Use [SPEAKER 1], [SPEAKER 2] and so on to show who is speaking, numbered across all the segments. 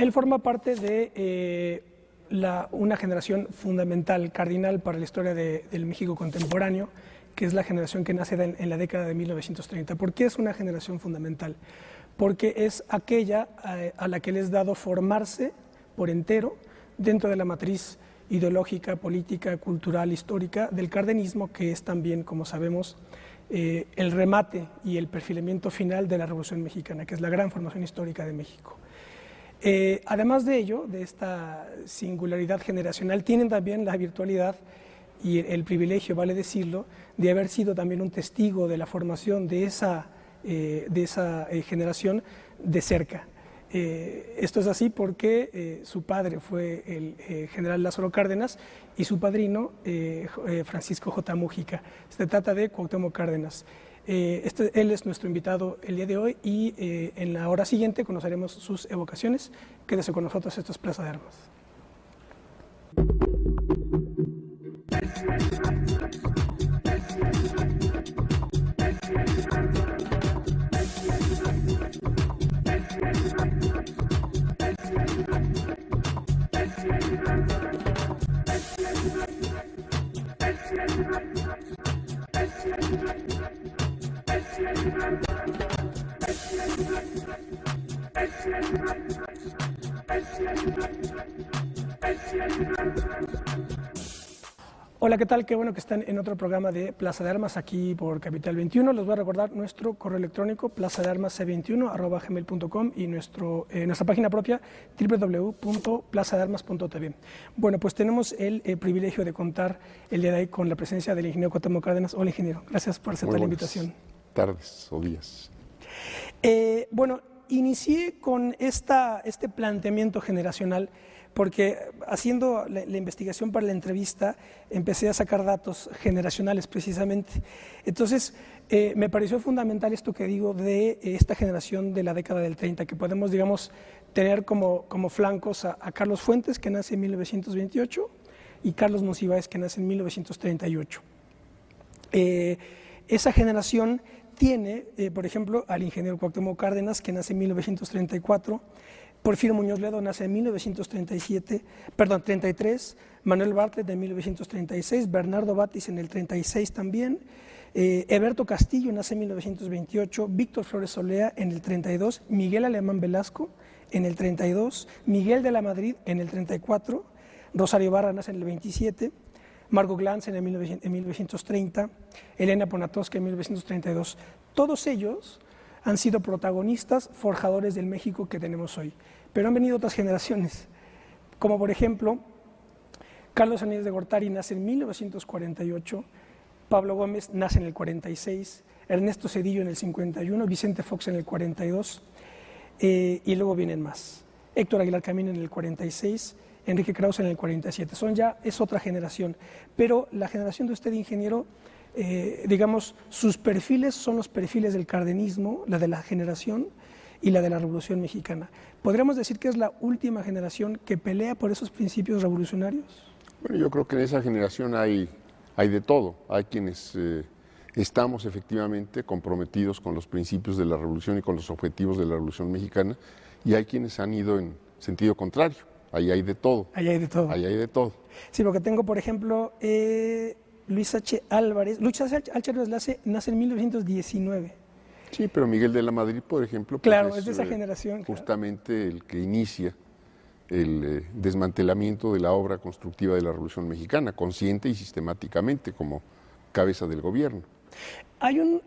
[SPEAKER 1] Él forma parte de una generación fundamental, cardinal para la historia del México contemporáneo, que es la generación que nace en la década de 1930. ¿Por qué es una generación fundamental? Porque es aquella a la que les es dado formarse por entero dentro de la matriz ideológica, política, cultural, histórica del cardenismo, que es también, como sabemos, el remate y el perfilamiento final de la Revolución Mexicana, que es la gran formación histórica de México. Además de ello, de esta singularidad generacional, tienen también la virtualidad y el privilegio, vale decirlo, de haber sido también un testigo de la formación de esa generación de cerca. Esto es así porque su padre fue el general Lázaro Cárdenas y su padrino Francisco J. Mújica. Se trata de Cuauhtémoc Cárdenas. Él es nuestro invitado el día de hoy y en la hora siguiente conoceremos sus evocaciones. Quédese con nosotros, esto es Plaza de Armas. Hola, ¿qué tal? Qué bueno que están en otro programa de Plaza de Armas aquí por Capital 21. Les voy a recordar nuestro correo electrónico plazadearmasc21@gmail.com y nuestra página propia www.plazadearmas.tv. Bueno, pues tenemos el privilegio de contar el día de hoy con la presencia del ingeniero Cuauhtémoc Cárdenas. Hola, ingeniero. Gracias por aceptar la invitación.
[SPEAKER 2] Tardes o días.
[SPEAKER 1] Bueno, inicié con este planteamiento generacional porque haciendo la investigación para la entrevista empecé a sacar datos generacionales precisamente. Entonces me pareció fundamental esto que digo de esta generación de la década del 30, que podemos, digamos, tener como flancos a Carlos Fuentes, que nace en 1928, y Carlos Monsiváis, que nace en 1938. Esa generación tiene, por ejemplo, al ingeniero Cuauhtémoc Cárdenas, que nace en 1934, Porfirio Muñoz Ledo nace en 1933, Manuel Bartlett en 1936, Bernardo Batis en el 36 también, Heberto Castillo nace en 1928, Víctor Flores Olea en el 32, Miguel Alemán Velasco en el 32, Miguel de la Madrid en el 34, Rosario Barra nace en el 27, Margot Glantz en 1930, Elena Poniatowska en 1932. Todos ellos han sido protagonistas, forjadores del México que tenemos hoy. Pero han venido otras generaciones, como por ejemplo, Carlos Aníbal de Gortari nace en 1948, Pablo Gómez nace en el 46, Ernesto Zedillo en el 51, Vicente Fox en el 42, y luego vienen más. Héctor Aguilar Camín en el 46, Enrique Krause en el 47. Es otra generación, pero la generación de usted, ingeniero, digamos, sus perfiles son los perfiles del cardenismo, la de la generación y la de la Revolución Mexicana. ¿Podríamos decir que es la última generación que pelea por esos principios revolucionarios?
[SPEAKER 2] Bueno, yo creo que en esa generación hay de todo. Hay quienes estamos efectivamente comprometidos con los principios de la revolución y con los objetivos de la Revolución Mexicana, y hay quienes han ido en sentido contrario. Ahí hay de todo.
[SPEAKER 1] Ahí hay de todo.
[SPEAKER 2] Ahí hay de todo.
[SPEAKER 1] Sí, porque tengo, por ejemplo, Luis H. Álvarez. Luis H. Álvarez nace en 1919.
[SPEAKER 2] Sí, pero Miguel de la Madrid, por ejemplo, pues
[SPEAKER 1] claro, es de esa generación.
[SPEAKER 2] Justamente claro, el que inicia el desmantelamiento de la obra constructiva de la Revolución Mexicana, consciente y sistemáticamente como cabeza del gobierno.
[SPEAKER 1] Hay un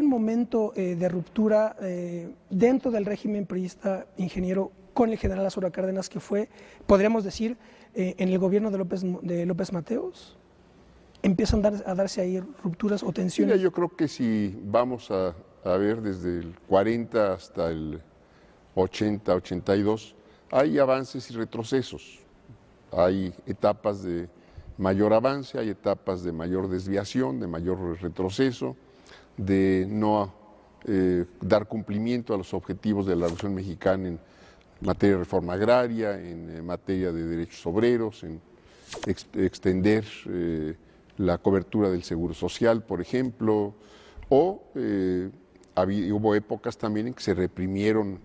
[SPEAKER 1] momento de ruptura dentro del régimen priista, ingeniero, con el general Lázaro Cárdenas, que fue, podríamos decir, en el gobierno de López Mateos. ¿Empiezan a darse ahí rupturas o tensiones?
[SPEAKER 2] Mira, yo creo que si vamos a ver desde el 40 hasta el 80, 82, hay avances y retrocesos. Hay etapas de mayor avance, hay etapas de mayor desviación, de mayor retroceso, de no dar cumplimiento a los objetivos de la Revolución Mexicana en materia de reforma agraria, en materia de derechos obreros, en extender la cobertura del seguro social, por ejemplo, o hubo épocas también en que se reprimieron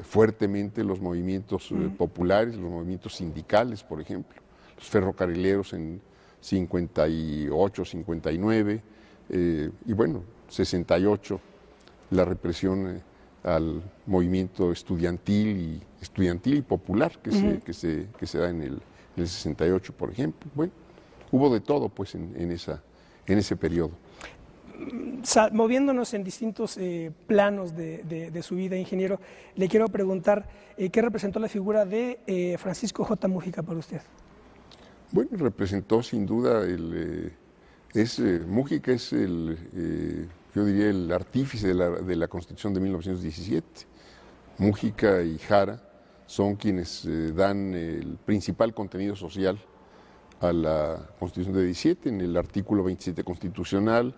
[SPEAKER 2] fuertemente los movimientos populares, los movimientos sindicales, por ejemplo, los ferrocarrileros en 58, 59, y bueno, 68, la represión al movimiento estudiantil y popular que se da en el 68, por ejemplo. Bueno, hubo de todo pues en ese periodo.
[SPEAKER 1] Moviéndonos en distintos planos de su vida, ingeniero, le quiero preguntar qué representó la figura de Francisco J. Múgica para usted.
[SPEAKER 2] Bueno, representó sin duda Múgica es yo diría el artífice de la Constitución de 1917. Múgica y Jara son quienes dan el principal contenido social a la Constitución de 17, en el artículo 27 constitucional,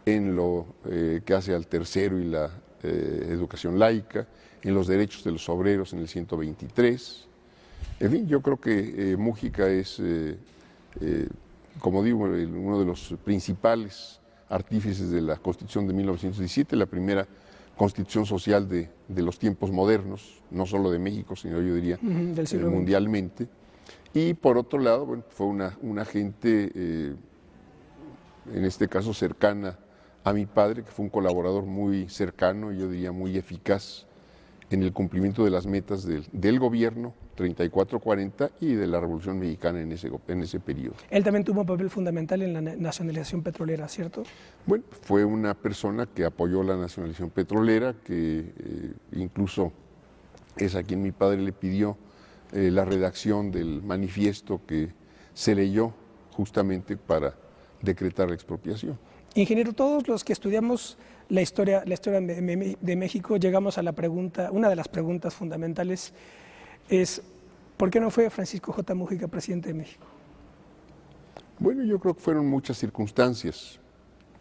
[SPEAKER 2] en lo que hace al tercero y la educación laica, en los derechos de los obreros en el 123. En fin, yo creo que Múgica es, como digo, uno de los principales artífices de la Constitución de 1917, la primera constitución social de los tiempos modernos, no solo de México, sino yo diría
[SPEAKER 1] del siglo
[SPEAKER 2] mundialmente. Y por otro lado, bueno, fue una gente, en este caso cercana a mi padre, que fue un colaborador muy cercano, yo diría muy eficaz en el cumplimiento de las metas del gobierno 34-40 y de la Revolución Mexicana en ese periodo.
[SPEAKER 1] Él también tuvo un papel fundamental en la nacionalización petrolera, ¿cierto?
[SPEAKER 2] Bueno, fue una persona que apoyó la nacionalización petrolera, que incluso es a quien mi padre le pidió la redacción del manifiesto que se leyó justamente para decretar la expropiación.
[SPEAKER 1] Ingeniero, todos los que estudiamos la historia de México llegamos a la pregunta, una de las preguntas fundamentales es ¿por qué no fue Francisco J. Múgica presidente de México?
[SPEAKER 2] Bueno, yo creo que fueron muchas circunstancias,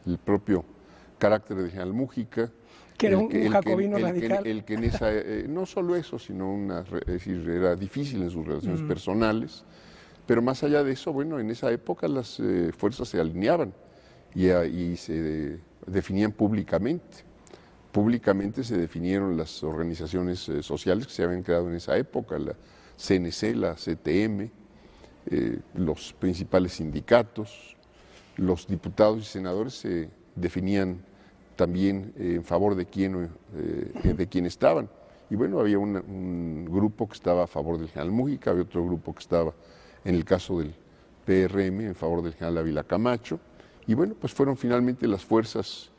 [SPEAKER 2] el propio carácter de general Múgica,
[SPEAKER 1] que era un jacobino radical.
[SPEAKER 2] El que en esa, no solo eso, sino es decir, era difícil en sus relaciones personales, pero más allá de eso, bueno, en esa época las fuerzas se alineaban y se definían públicamente. Públicamente se definieron las organizaciones sociales que se habían creado en esa época, la CNC, la CTM, los principales sindicatos, los diputados y senadores se definían también en favor de quién estaban. Y bueno, había un grupo que estaba a favor del general Múgica, había otro grupo que estaba, en el caso del PRM, en favor del general Ávila Camacho. Y bueno, pues fueron finalmente las fuerzas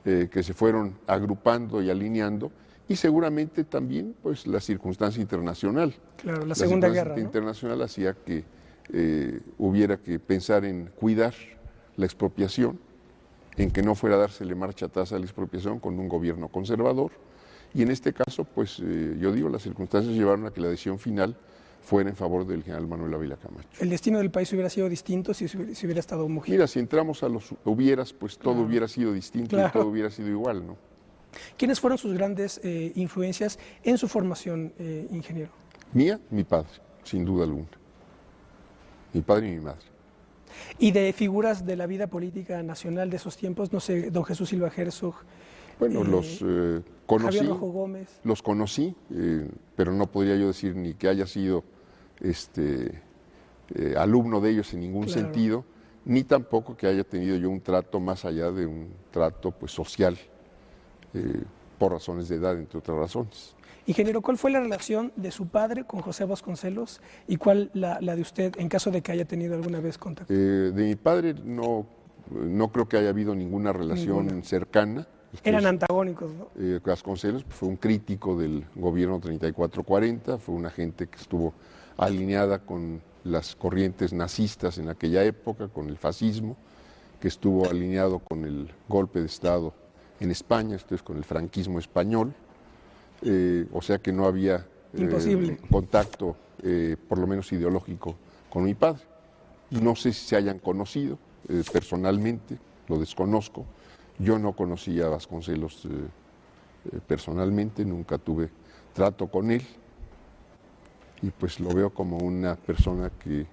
[SPEAKER 2] que se fueron agrupando y alineando, y seguramente también pues la circunstancia internacional.
[SPEAKER 1] Claro, la Segunda Guerra, ¿no?
[SPEAKER 2] Internacional hacía que hubiera que pensar en cuidar la expropiación, en que no fuera a dársele marcha atrás a la expropiación con un gobierno conservador, y en este caso, pues yo digo, las circunstancias llevaron a que la decisión final fuera en favor del general Manuel Ávila Camacho.
[SPEAKER 1] ¿El destino del país hubiera sido distinto si hubiera estado Múgica?
[SPEAKER 2] Mira, si entramos a los hubieras, pues todo hubiera sido distinto y todo hubiera sido igual, ¿no?
[SPEAKER 1] ¿Quiénes fueron sus grandes influencias en su formación, ingeniero?
[SPEAKER 2] Mía, mi padre, sin duda alguna. Mi padre y mi madre.
[SPEAKER 1] Y de figuras de la vida política nacional de esos tiempos, no sé, don Jesús Silva Herzog.
[SPEAKER 2] Bueno, los conocí.
[SPEAKER 1] Javier Rojo Gómez.
[SPEAKER 2] Los conocí, pero no podría yo decir ni que haya sido alumno de ellos en ningún sentido, ni tampoco que haya tenido yo un trato más allá de un trato pues social, por razones de edad, entre otras razones.
[SPEAKER 1] Ingeniero, ¿cuál fue la relación de su padre con José Vasconcelos y cuál la de usted en caso de que haya tenido alguna vez contacto?
[SPEAKER 2] De mi padre no creo que haya habido ninguna relación cercana.
[SPEAKER 1] Eran antagónicos, ¿no?
[SPEAKER 2] Vasconcelos fue un crítico del gobierno 34-40, fue una gente que estuvo alineada con las corrientes nazistas en aquella época, con el fascismo, que estuvo alineado con el golpe de Estado en España, esto es con el franquismo español, o sea que no había contacto, por lo menos ideológico, con mi padre. No sé si se hayan conocido personalmente, lo desconozco. Yo no conocí a Vasconcelos personalmente, nunca tuve trato con él, y pues lo veo como una persona que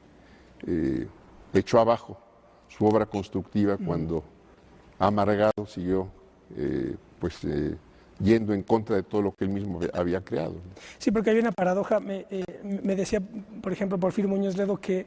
[SPEAKER 2] echó abajo su obra constructiva cuando amargado siguió yendo en contra de todo lo que él mismo había creado.
[SPEAKER 1] Sí, porque hay una paradoja. Me decía, por ejemplo, Porfirio Muñoz Ledo que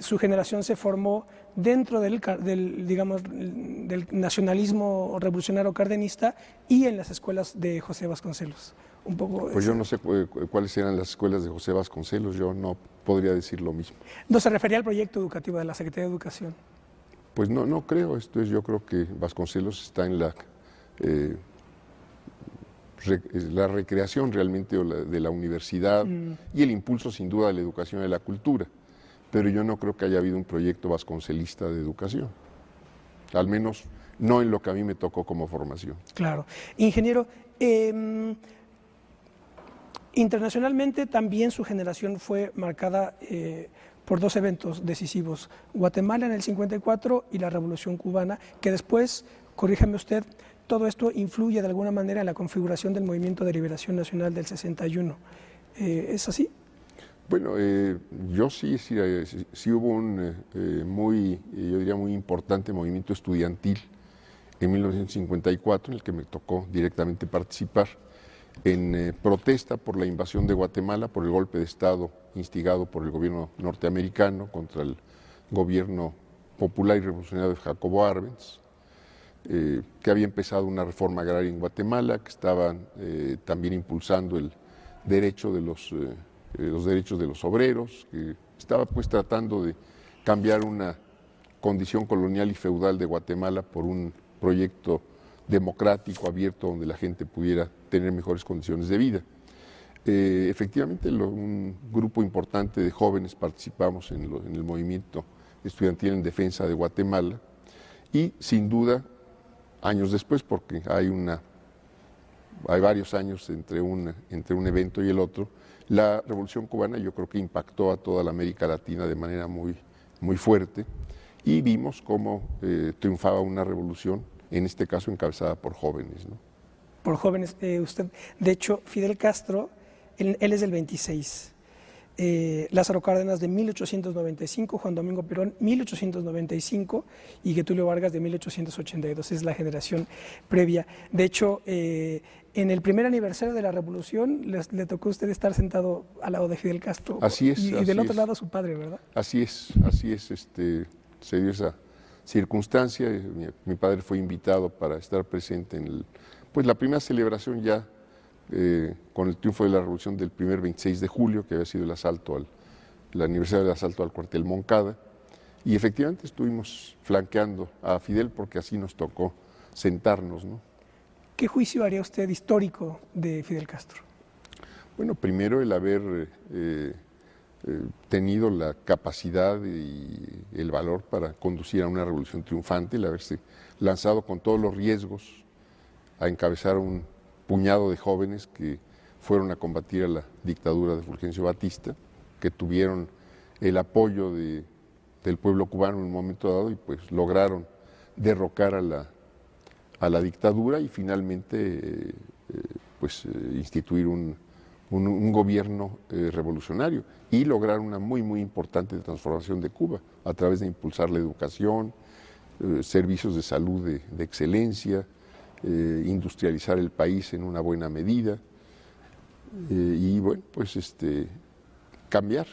[SPEAKER 1] su generación se formó dentro digamos, del nacionalismo revolucionario cardenista y en las escuelas de José Vasconcelos. Un poco
[SPEAKER 2] pues yo no sé cuáles eran las escuelas de José Vasconcelos, yo no podría decir lo mismo.
[SPEAKER 1] No se refería al proyecto educativo de la Secretaría de Educación.
[SPEAKER 2] Pues no creo, yo creo que Vasconcelos está en la recreación realmente de la universidad y el impulso sin duda de la educación y de la cultura, pero yo no creo que haya habido un proyecto vasconcelista de educación, al menos no en lo que a mí me tocó como formación.
[SPEAKER 1] Claro. Ingeniero, internacionalmente también su generación fue marcada por dos eventos decisivos, Guatemala en el 54 y la Revolución Cubana, que después, corríjame usted, todo esto influye de alguna manera en la configuración del Movimiento de Liberación Nacional del 61. ¿Es así?
[SPEAKER 2] Bueno, yo sí hubo un yo diría muy importante movimiento estudiantil en 1954, en el que me tocó directamente participar, en protesta por la invasión de Guatemala, por el golpe de Estado instigado por el gobierno norteamericano contra el gobierno popular y revolucionario de Jacobo Arbenz, que había empezado una reforma agraria en Guatemala, que estaban también impulsando el derecho de los derechos de los obreros, que estaba pues tratando de cambiar una condición colonial y feudal de Guatemala por un proyecto democrático, abierto, donde la gente pudiera tener mejores condiciones de vida. Efectivamente, un grupo importante de jóvenes participamos en el movimiento estudiantil en defensa de Guatemala y, sin duda, años después, porque hay varios años entre un evento y el otro, la Revolución Cubana yo creo que impactó a toda la América Latina de manera muy, muy fuerte y vimos cómo triunfaba una revolución, en este caso encabezada por jóvenes, ¿no?
[SPEAKER 1] Por jóvenes, de hecho, Fidel Castro, él es del 26, Lázaro Cárdenas de 1895, Juan Domingo Perón 1895 y Getúlio Vargas de 1882, es la generación previa. De hecho, en el primer aniversario de la Revolución le tocó a usted estar sentado al lado de Fidel Castro.
[SPEAKER 2] Así es.
[SPEAKER 1] Y del otro lado su padre, ¿verdad?
[SPEAKER 2] Así es, se dio esa circunstancia. Mi padre fue invitado para estar presente en la primera celebración ya con el triunfo de la revolución del primer 26 de julio, que había sido el aniversario del asalto al cuartel Moncada, y efectivamente estuvimos flanqueando a Fidel porque así nos tocó sentarnos, ¿no?
[SPEAKER 1] ¿Qué juicio haría usted histórico de Fidel Castro?
[SPEAKER 2] Bueno, primero el haber tenido la capacidad y el valor para conducir a una revolución triunfante, el haberse lanzado con todos los riesgos a encabezar un puñado de jóvenes que fueron a combatir a la dictadura de Fulgencio Batista, que tuvieron el apoyo del pueblo cubano en un momento dado y pues lograron derrocar a la dictadura y finalmente instituir un gobierno revolucionario y lograr una muy, muy importante transformación de Cuba a través de impulsar la educación, servicios de salud de excelencia, industrializar el país en una buena medida y bueno, pues cambiar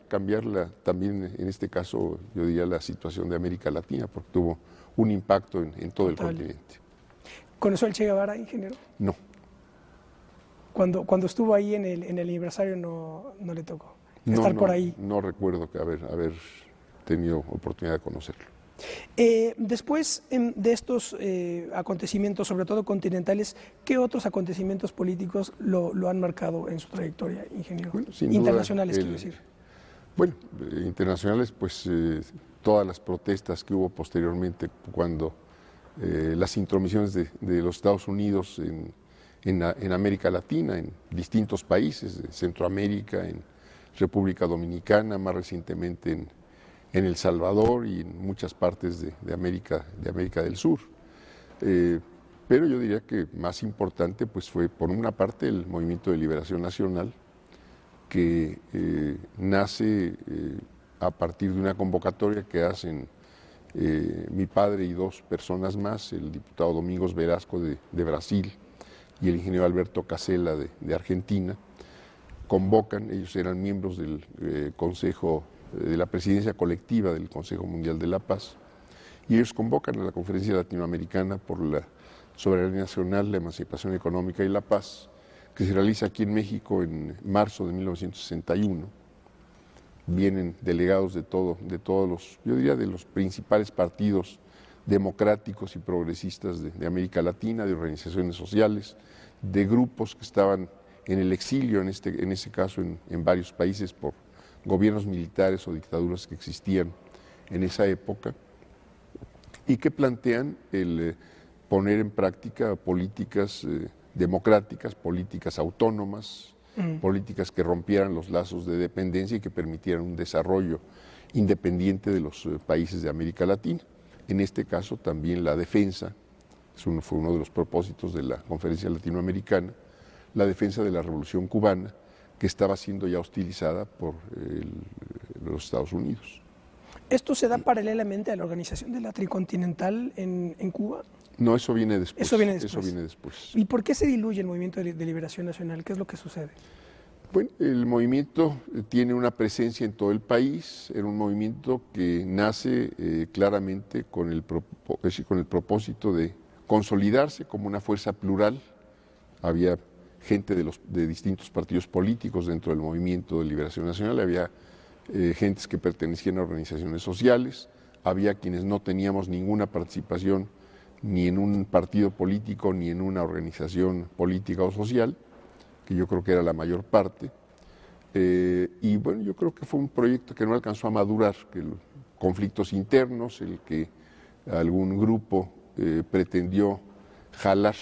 [SPEAKER 2] también en este caso yo diría la situación de América Latina porque tuvo un impacto en todo el continente.
[SPEAKER 1] ¿Conoció al Che Guevara, ingeniero?
[SPEAKER 2] No.
[SPEAKER 1] Cuando estuvo ahí en el aniversario no le tocó estar por ahí.
[SPEAKER 2] No recuerdo que haber tenido oportunidad de conocerlo.
[SPEAKER 1] Después de estos acontecimientos, sobre todo continentales, ¿qué otros acontecimientos políticos lo han marcado en su trayectoria, ingeniero?
[SPEAKER 2] Bueno, sin
[SPEAKER 1] internacionales,
[SPEAKER 2] duda,
[SPEAKER 1] quiero decir.
[SPEAKER 2] Bueno, internacionales, pues todas las protestas que hubo posteriormente cuando las intromisiones de los Estados Unidos en América Latina, en distintos países, de Centroamérica, en República Dominicana, más recientemente en El Salvador y en muchas partes de América del Sur. Pero yo diría que más importante pues fue por una parte el Movimiento de Liberación Nacional, que nace a partir de una convocatoria que hacen mi padre y dos personas más, el diputado Domingos Velasco de Brasil y el ingeniero Alberto Casella de Argentina, convocan, ellos eran miembros del Consejo, de la presidencia colectiva del Consejo Mundial de la Paz, y ellos convocan a la Conferencia Latinoamericana por la Soberanía Nacional, la Emancipación Económica y la Paz, que se realiza aquí en México en marzo de 1961. Vienen delegados de todos los, yo diría, de los principales partidos democráticos y progresistas de América Latina, de organizaciones sociales, de grupos que estaban en el exilio, en ese caso en varios países por gobiernos militares o dictaduras que existían en esa época, y que plantean el poner en práctica políticas democráticas, políticas autónomas, políticas que rompieran los lazos de dependencia y que permitieran un desarrollo independiente de los países de América Latina. En este caso también la defensa, fue uno de los propósitos de la Conferencia Latinoamericana, la defensa de la Revolución Cubana, que estaba siendo ya hostilizada por los Estados Unidos.
[SPEAKER 1] ¿Esto se da paralelamente a la organización de la Tricontinental en Cuba?
[SPEAKER 2] No, eso viene después.
[SPEAKER 1] Eso viene después.
[SPEAKER 2] Eso viene después.
[SPEAKER 1] ¿Y por qué se diluye el Movimiento de Liberación Nacional? ¿Qué es lo que sucede?
[SPEAKER 2] Bueno, el movimiento tiene una presencia en todo el país, era un movimiento que nace claramente con el propósito de consolidarse como una fuerza plural. Había gente de distintos partidos políticos dentro del Movimiento de Liberación Nacional, había gentes que pertenecían a organizaciones sociales, había quienes no teníamos ninguna participación ni en un partido político ni en una organización política o social, que yo creo que era la mayor parte, y bueno, yo creo que fue un proyecto que no alcanzó a madurar, que conflictos internos, el que algún grupo pretendió jalar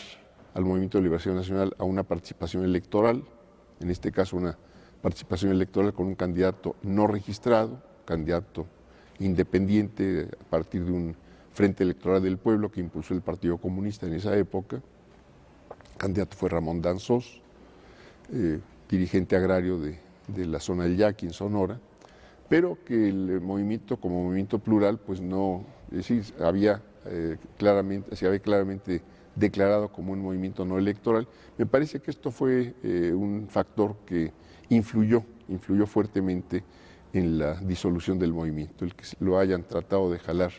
[SPEAKER 2] al Movimiento de Liberación Nacional a una participación electoral, en este caso una participación electoral con un candidato no registrado, candidato independiente a partir de un Frente Electoral del Pueblo que impulsó el Partido Comunista en esa época. El candidato fue Ramón Danzós, dirigente agrario de la zona del Yaqui en Sonora, pero que el movimiento como movimiento plural pues no, es decir, se había claramente declarado como un movimiento no electoral. Me parece que esto fue un factor que influyó fuertemente en la disolución del movimiento, el que lo hayan tratado de jalar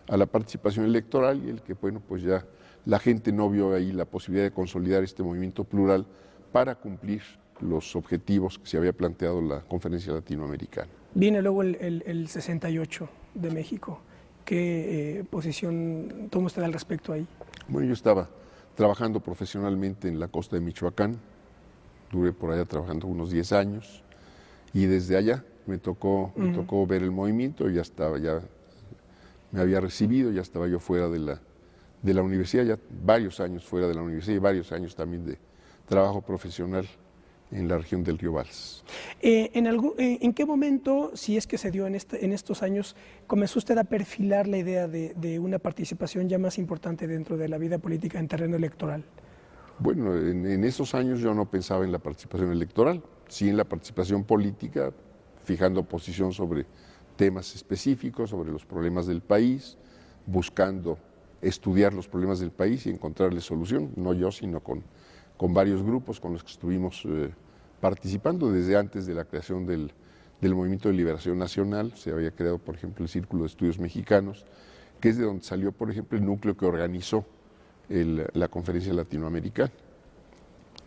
[SPEAKER 2] a la participación electoral y el que, bueno, pues ya la gente no vio ahí la posibilidad de consolidar este movimiento plural para cumplir los objetivos que se había planteado la Conferencia Latinoamericana.
[SPEAKER 1] Viene luego el 68 de México. ¿Qué posición toma usted al respecto ahí?
[SPEAKER 2] Bueno, yo estaba trabajando profesionalmente en la costa de Michoacán, duré por allá trabajando unos 10 años y desde allá me tocó ver el movimiento, ya me había recibido, ya estaba yo fuera de la universidad, ya varios años fuera de la universidad y varios años también de trabajo profesional en la región del Río Balsas.
[SPEAKER 1] ¿En qué momento, si es que se dio en estos años, comenzó usted a perfilar la idea de una participación ya más importante dentro de la vida política en terreno electoral?
[SPEAKER 2] Bueno, en esos años yo no pensaba en la participación electoral, sí en la participación política, fijando posición sobre temas específicos, sobre los problemas del país, buscando estudiar los problemas del país y encontrarles solución, no yo, sino con varios grupos con los que estuvimos participando desde antes de la creación del Movimiento de Liberación Nacional. Se había creado, por ejemplo, el Círculo de Estudios Mexicanos, que es de donde salió, por ejemplo, el núcleo que organizó la Conferencia Latinoamericana.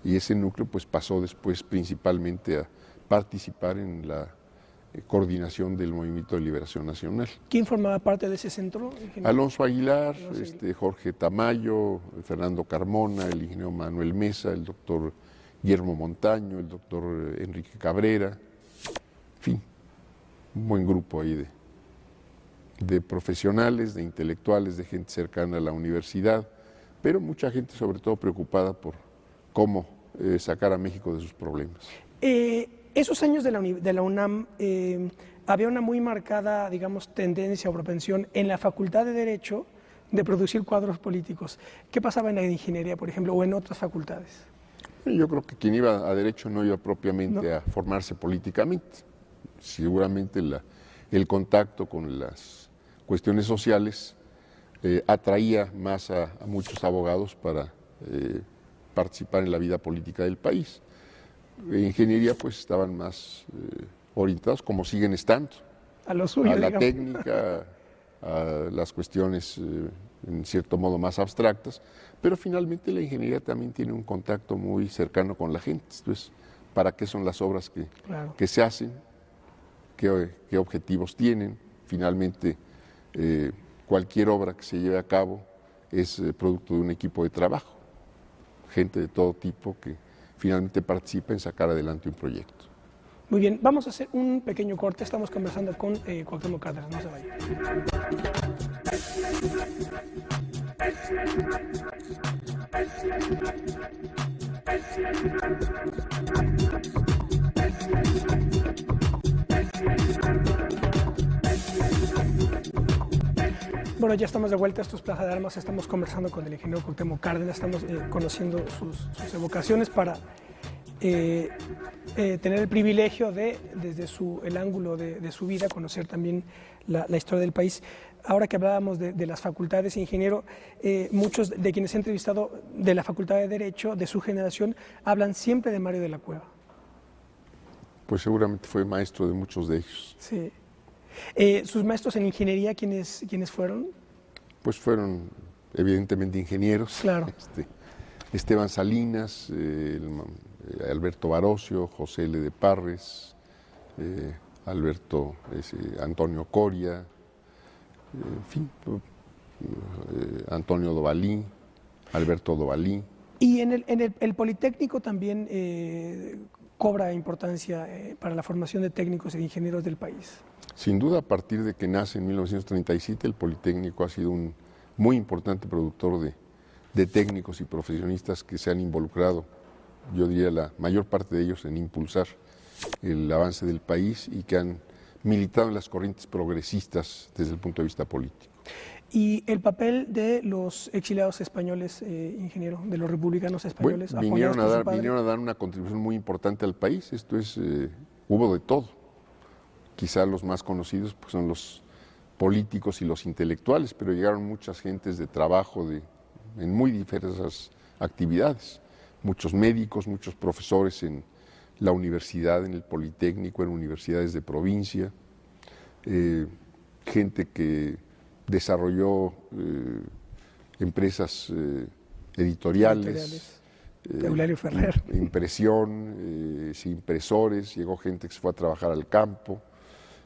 [SPEAKER 2] Y ese núcleo pues pasó después principalmente a participar en la coordinación del Movimiento de Liberación Nacional.
[SPEAKER 1] ¿Quién formaba parte de ese centro?
[SPEAKER 2] Alonso Aguilar, Jorge Tamayo, Fernando Carmona, el ingeniero Manuel Mesa, el doctor Guillermo Montaño, el doctor Enrique Cabrera, en fin, un buen grupo ahí de profesionales, de intelectuales, de gente cercana a la universidad, pero mucha gente sobre todo preocupada por cómo sacar a México de sus problemas.
[SPEAKER 1] Esos años de la UNAM, había una muy marcada, digamos, tendencia o propensión en la Facultad de Derecho de producir cuadros políticos. ¿Qué pasaba en la de Ingeniería, por ejemplo, o en otras facultades?
[SPEAKER 2] Yo creo que quien iba a Derecho no iba propiamente a formarse políticamente. Seguramente el contacto con las cuestiones sociales atraía más a muchos abogados para participar en la vida política del país. En ingeniería pues estaban más orientados, como siguen estando,
[SPEAKER 1] A lo suyo,
[SPEAKER 2] a la
[SPEAKER 1] digamos.
[SPEAKER 2] técnica, a las cuestiones en cierto modo más abstractas, pero finalmente la ingeniería también tiene un contacto muy cercano con la gente. Entonces, ¿para qué son las obras
[SPEAKER 1] Claro.
[SPEAKER 2] que se hacen? ¿Qué objetivos tienen? Finalmente, cualquier obra que se lleve a cabo es producto de un equipo de trabajo, gente de todo tipo que finalmente participa en sacar adelante un proyecto.
[SPEAKER 1] Muy bien, vamos a hacer un pequeño corte. Estamos conversando con Cuauhtémoc Cárdenas, no se vayan. Bueno, ya estamos de vuelta, esto es Plaza de Armas, estamos conversando con el ingeniero Cuauhtémoc Cárdenas, estamos conociendo sus evocaciones para tener el privilegio de, desde el ángulo de su vida, conocer también la historia del país. Ahora que hablábamos de las facultades, ingeniero, muchos de quienes he entrevistado de la Facultad de Derecho, de su generación, hablan siempre de Mario de la Cueva.
[SPEAKER 2] Pues seguramente fue maestro de muchos de ellos.
[SPEAKER 1] Sí. ¿Sus maestros en ingeniería quiénes fueron?
[SPEAKER 2] Pues fueron evidentemente ingenieros.
[SPEAKER 1] Claro.
[SPEAKER 2] Esteban Salinas, Alberto Barocio, José L. de Parres, Antonio Coria, en fin, Antonio Dovalí, Alberto Dovalí.
[SPEAKER 1] Y en el Politécnico también cobra importancia para la formación de técnicos e ingenieros del país.
[SPEAKER 2] Sin duda, a partir de que nace en 1937, el Politécnico ha sido un muy importante productor de técnicos y profesionistas que se han involucrado, yo diría la mayor parte de ellos, en impulsar el avance del país y que han militado en las corrientes progresistas desde el punto de vista político.
[SPEAKER 1] ¿Y el papel de los exiliados españoles, ingeniero, de los republicanos españoles?
[SPEAKER 2] Bueno, vinieron a dar una contribución muy importante al país. Esto es, hubo de todo. Quizá los más conocidos pues, son los políticos y los intelectuales, pero llegaron muchas gentes de trabajo en muy diversas actividades. Muchos médicos, muchos profesores en la universidad, en el Politécnico, en universidades de provincia, gente que desarrolló empresas editoriales,
[SPEAKER 1] Eulalio Ferrer.
[SPEAKER 2] impresión, impresores, llegó gente que se fue a trabajar al campo,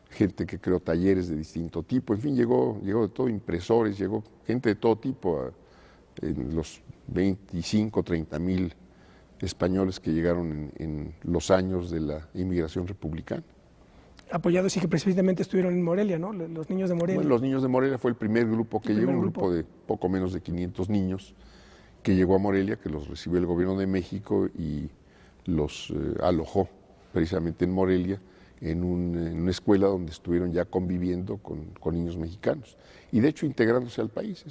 [SPEAKER 2] gente que creó talleres de distinto tipo, en fin, llegó de todo, impresores, llegó gente de todo tipo, en los 25, 30 mil españoles que llegaron en los años de la inmigración republicana.
[SPEAKER 1] Apoyados y que precisamente estuvieron en Morelia, ¿no? Los niños de Morelia.
[SPEAKER 2] Bueno, los niños de Morelia fue el primer grupo que llegó, un grupo de poco menos de 500 niños que llegó a Morelia, que los recibió el gobierno de México y los alojó precisamente en Morelia, en una escuela donde estuvieron ya conviviendo con niños mexicanos y de hecho integrándose al país.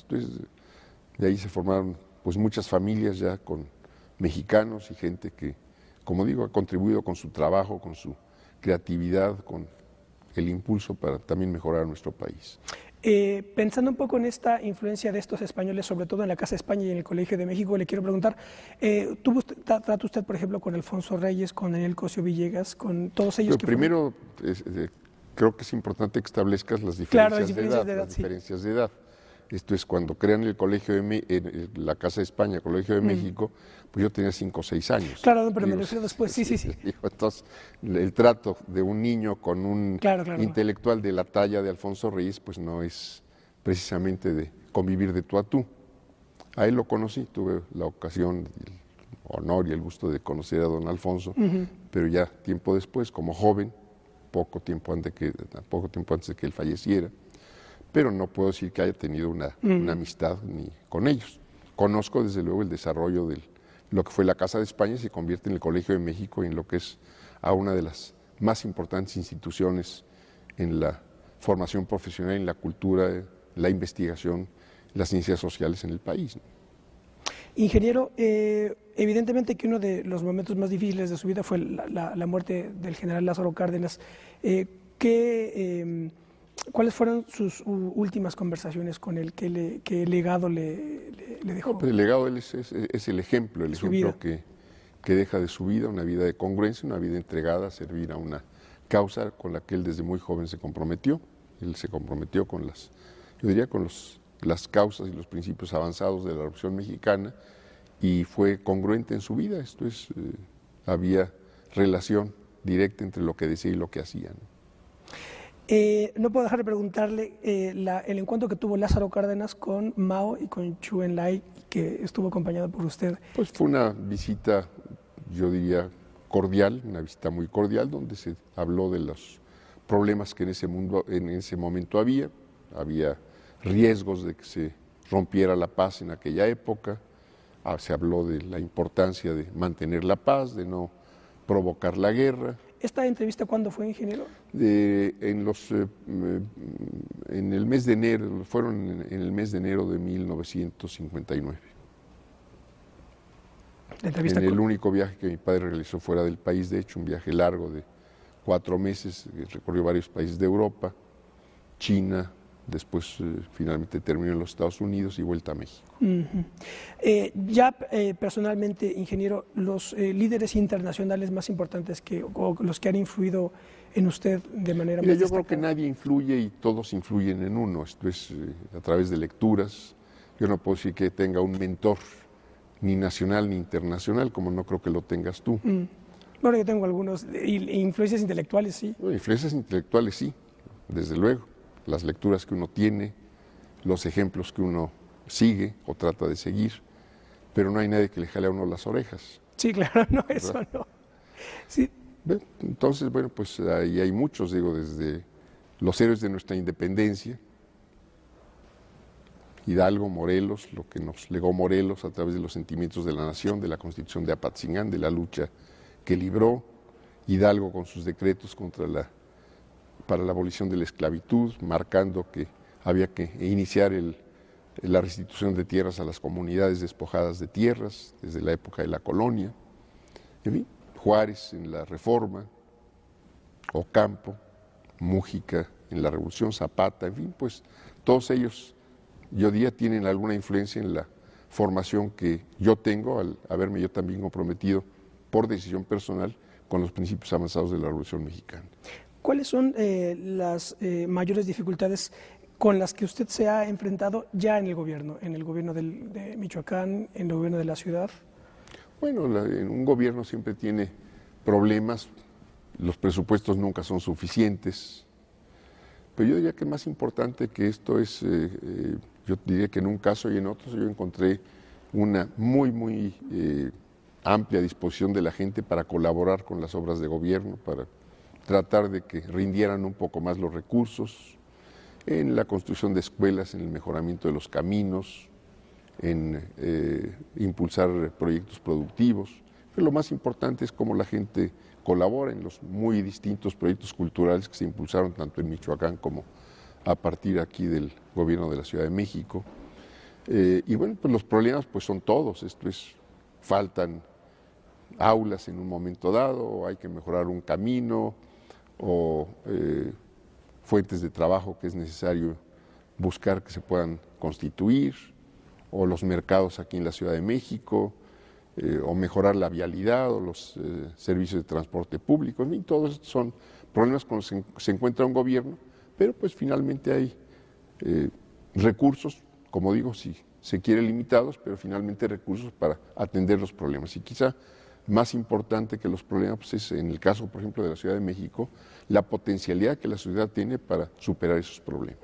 [SPEAKER 2] De ahí se formaron pues muchas familias ya con mexicanos y gente que, como digo, ha contribuido con su trabajo, con su creatividad, con el impulso para también mejorar nuestro país.
[SPEAKER 1] Pensando un poco en esta influencia de estos españoles, sobre todo en la Casa de España y en el Colegio de México, le quiero preguntar, ¿trata usted, por ejemplo, con Alfonso Reyes, con Daniel Cosio Villegas, con todos ellos?
[SPEAKER 2] Pero primero, creo que es importante que establezcas las diferencias, diferencias de edad. Esto es, cuando crean el Colegio la Casa de España, Colegio de México, pues yo tenía 5 o 6 años.
[SPEAKER 1] Claro, pero me refiero después, sí.
[SPEAKER 2] Entonces, el trato de un niño con un intelectual de la talla de Alfonso Reyes, pues no es precisamente de convivir de tú a tú. A él lo conocí, tuve la ocasión, el honor y el gusto de conocer a don Alfonso, pero ya tiempo después, como joven, poco tiempo antes de que él falleciera, pero no puedo decir que haya tenido una amistad ni con ellos. Conozco desde luego el desarrollo de lo que fue la Casa de España, se convierte en el Colegio de México y en lo que es a una de las más importantes instituciones en la formación profesional, en la cultura, la investigación, las ciencias sociales en el país.
[SPEAKER 1] Ingeniero, evidentemente que uno de los momentos más difíciles de su vida fue la muerte del general Lázaro Cárdenas. ¿Qué ¿Cuáles fueron sus últimas conversaciones con él? ¿Qué legado le dejó?
[SPEAKER 2] No, pues el legado de él es el ejemplo,
[SPEAKER 1] vida.
[SPEAKER 2] que deja de su vida, una vida de congruencia, una vida entregada a servir a una causa con la que él desde muy joven se comprometió. Él se comprometió con yo diría con las causas y los principios avanzados de la Revolución Mexicana y fue congruente en su vida. Esto es, había relación directa entre lo que decía y lo que hacía, ¿no?
[SPEAKER 1] No puedo dejar de preguntarle el encuentro que tuvo Lázaro Cárdenas con Mao y con Chu Enlai, que estuvo acompañado por usted.
[SPEAKER 2] Pues fue una visita, yo diría, cordial, una visita muy cordial, donde se habló de los problemas que en ese momento había riesgos de que se rompiera la paz en aquella época, se habló de la importancia de mantener la paz, de no provocar la guerra.
[SPEAKER 1] ¿Esta entrevista cuándo fue, ingeniero?
[SPEAKER 2] En el mes de enero, fueron en el mes de enero de 1959. En el único viaje que mi padre realizó fuera del país, de hecho, un viaje largo de 4 meses, recorrió varios países de Europa, China, después finalmente terminó en los Estados Unidos y vuelta a México.
[SPEAKER 1] Personalmente, ingeniero, los líderes internacionales más importantes o los que han influido en usted de manera
[SPEAKER 2] Mira,
[SPEAKER 1] más
[SPEAKER 2] yo
[SPEAKER 1] destacada.
[SPEAKER 2] creo que nadie influye y todos influyen en uno. Esto es a través de lecturas. Yo no puedo decir que tenga un mentor ni nacional ni internacional, como no creo que lo tengas tú.
[SPEAKER 1] Bueno, yo tengo algunos, influencias intelectuales, sí.
[SPEAKER 2] Bueno, influencias intelectuales sí, desde luego. Las lecturas que uno tiene, los ejemplos que uno sigue o trata de seguir, pero no hay nadie que le jale a uno las orejas.
[SPEAKER 1] Sí, claro, no, eso no. Sí.
[SPEAKER 2] Entonces, bueno, pues ahí hay muchos, digo, desde los héroes de nuestra independencia, Hidalgo, Morelos, lo que nos legó Morelos a través de los sentimientos de la nación, de la Constitución de Apatzingán, de la lucha que libró, Hidalgo con sus decretos para la abolición de la esclavitud, marcando que había que iniciar la restitución de tierras a las comunidades despojadas de tierras desde la época de la colonia. En fin, Juárez en la Reforma, Ocampo, Mújica en la Revolución, Zapata, en fin, pues todos ellos, yo diría, tienen alguna influencia en la formación que yo tengo al haberme yo también comprometido por decisión personal con los principios avanzados de la Revolución Mexicana.
[SPEAKER 1] ¿Cuáles son las mayores dificultades con las que usted se ha enfrentado ya en el gobierno de Michoacán, en el gobierno de la ciudad?
[SPEAKER 2] Bueno, un gobierno siempre tiene problemas, los presupuestos nunca son suficientes, pero yo diría que más importante que esto es, yo diría que en un caso y en otros yo encontré una muy amplia disposición de la gente para colaborar con las obras de gobierno, para tratar de que rindieran un poco más los recursos en la construcción de escuelas, en el mejoramiento de los caminos, en impulsar proyectos productivos. Pero lo más importante es cómo la gente colabora en los muy distintos proyectos culturales que se impulsaron tanto en Michoacán como a partir aquí del gobierno de la Ciudad de México. Y bueno, pues los problemas pues son todos, faltan aulas en un momento dado, o hay que mejorar un camino, o fuentes de trabajo que es necesario buscar que se puedan constituir, o los mercados aquí en la Ciudad de México, o mejorar la vialidad, o los servicios de transporte público. En fin, todos estos son problemas con los que se encuentra un gobierno, pero pues finalmente hay recursos, como digo, si se quiere limitados, pero finalmente recursos para atender los problemas. Y quizá más importante que los problemas pues es, en el caso, por ejemplo, de la Ciudad de México, la potencialidad que la ciudad tiene para superar esos problemas.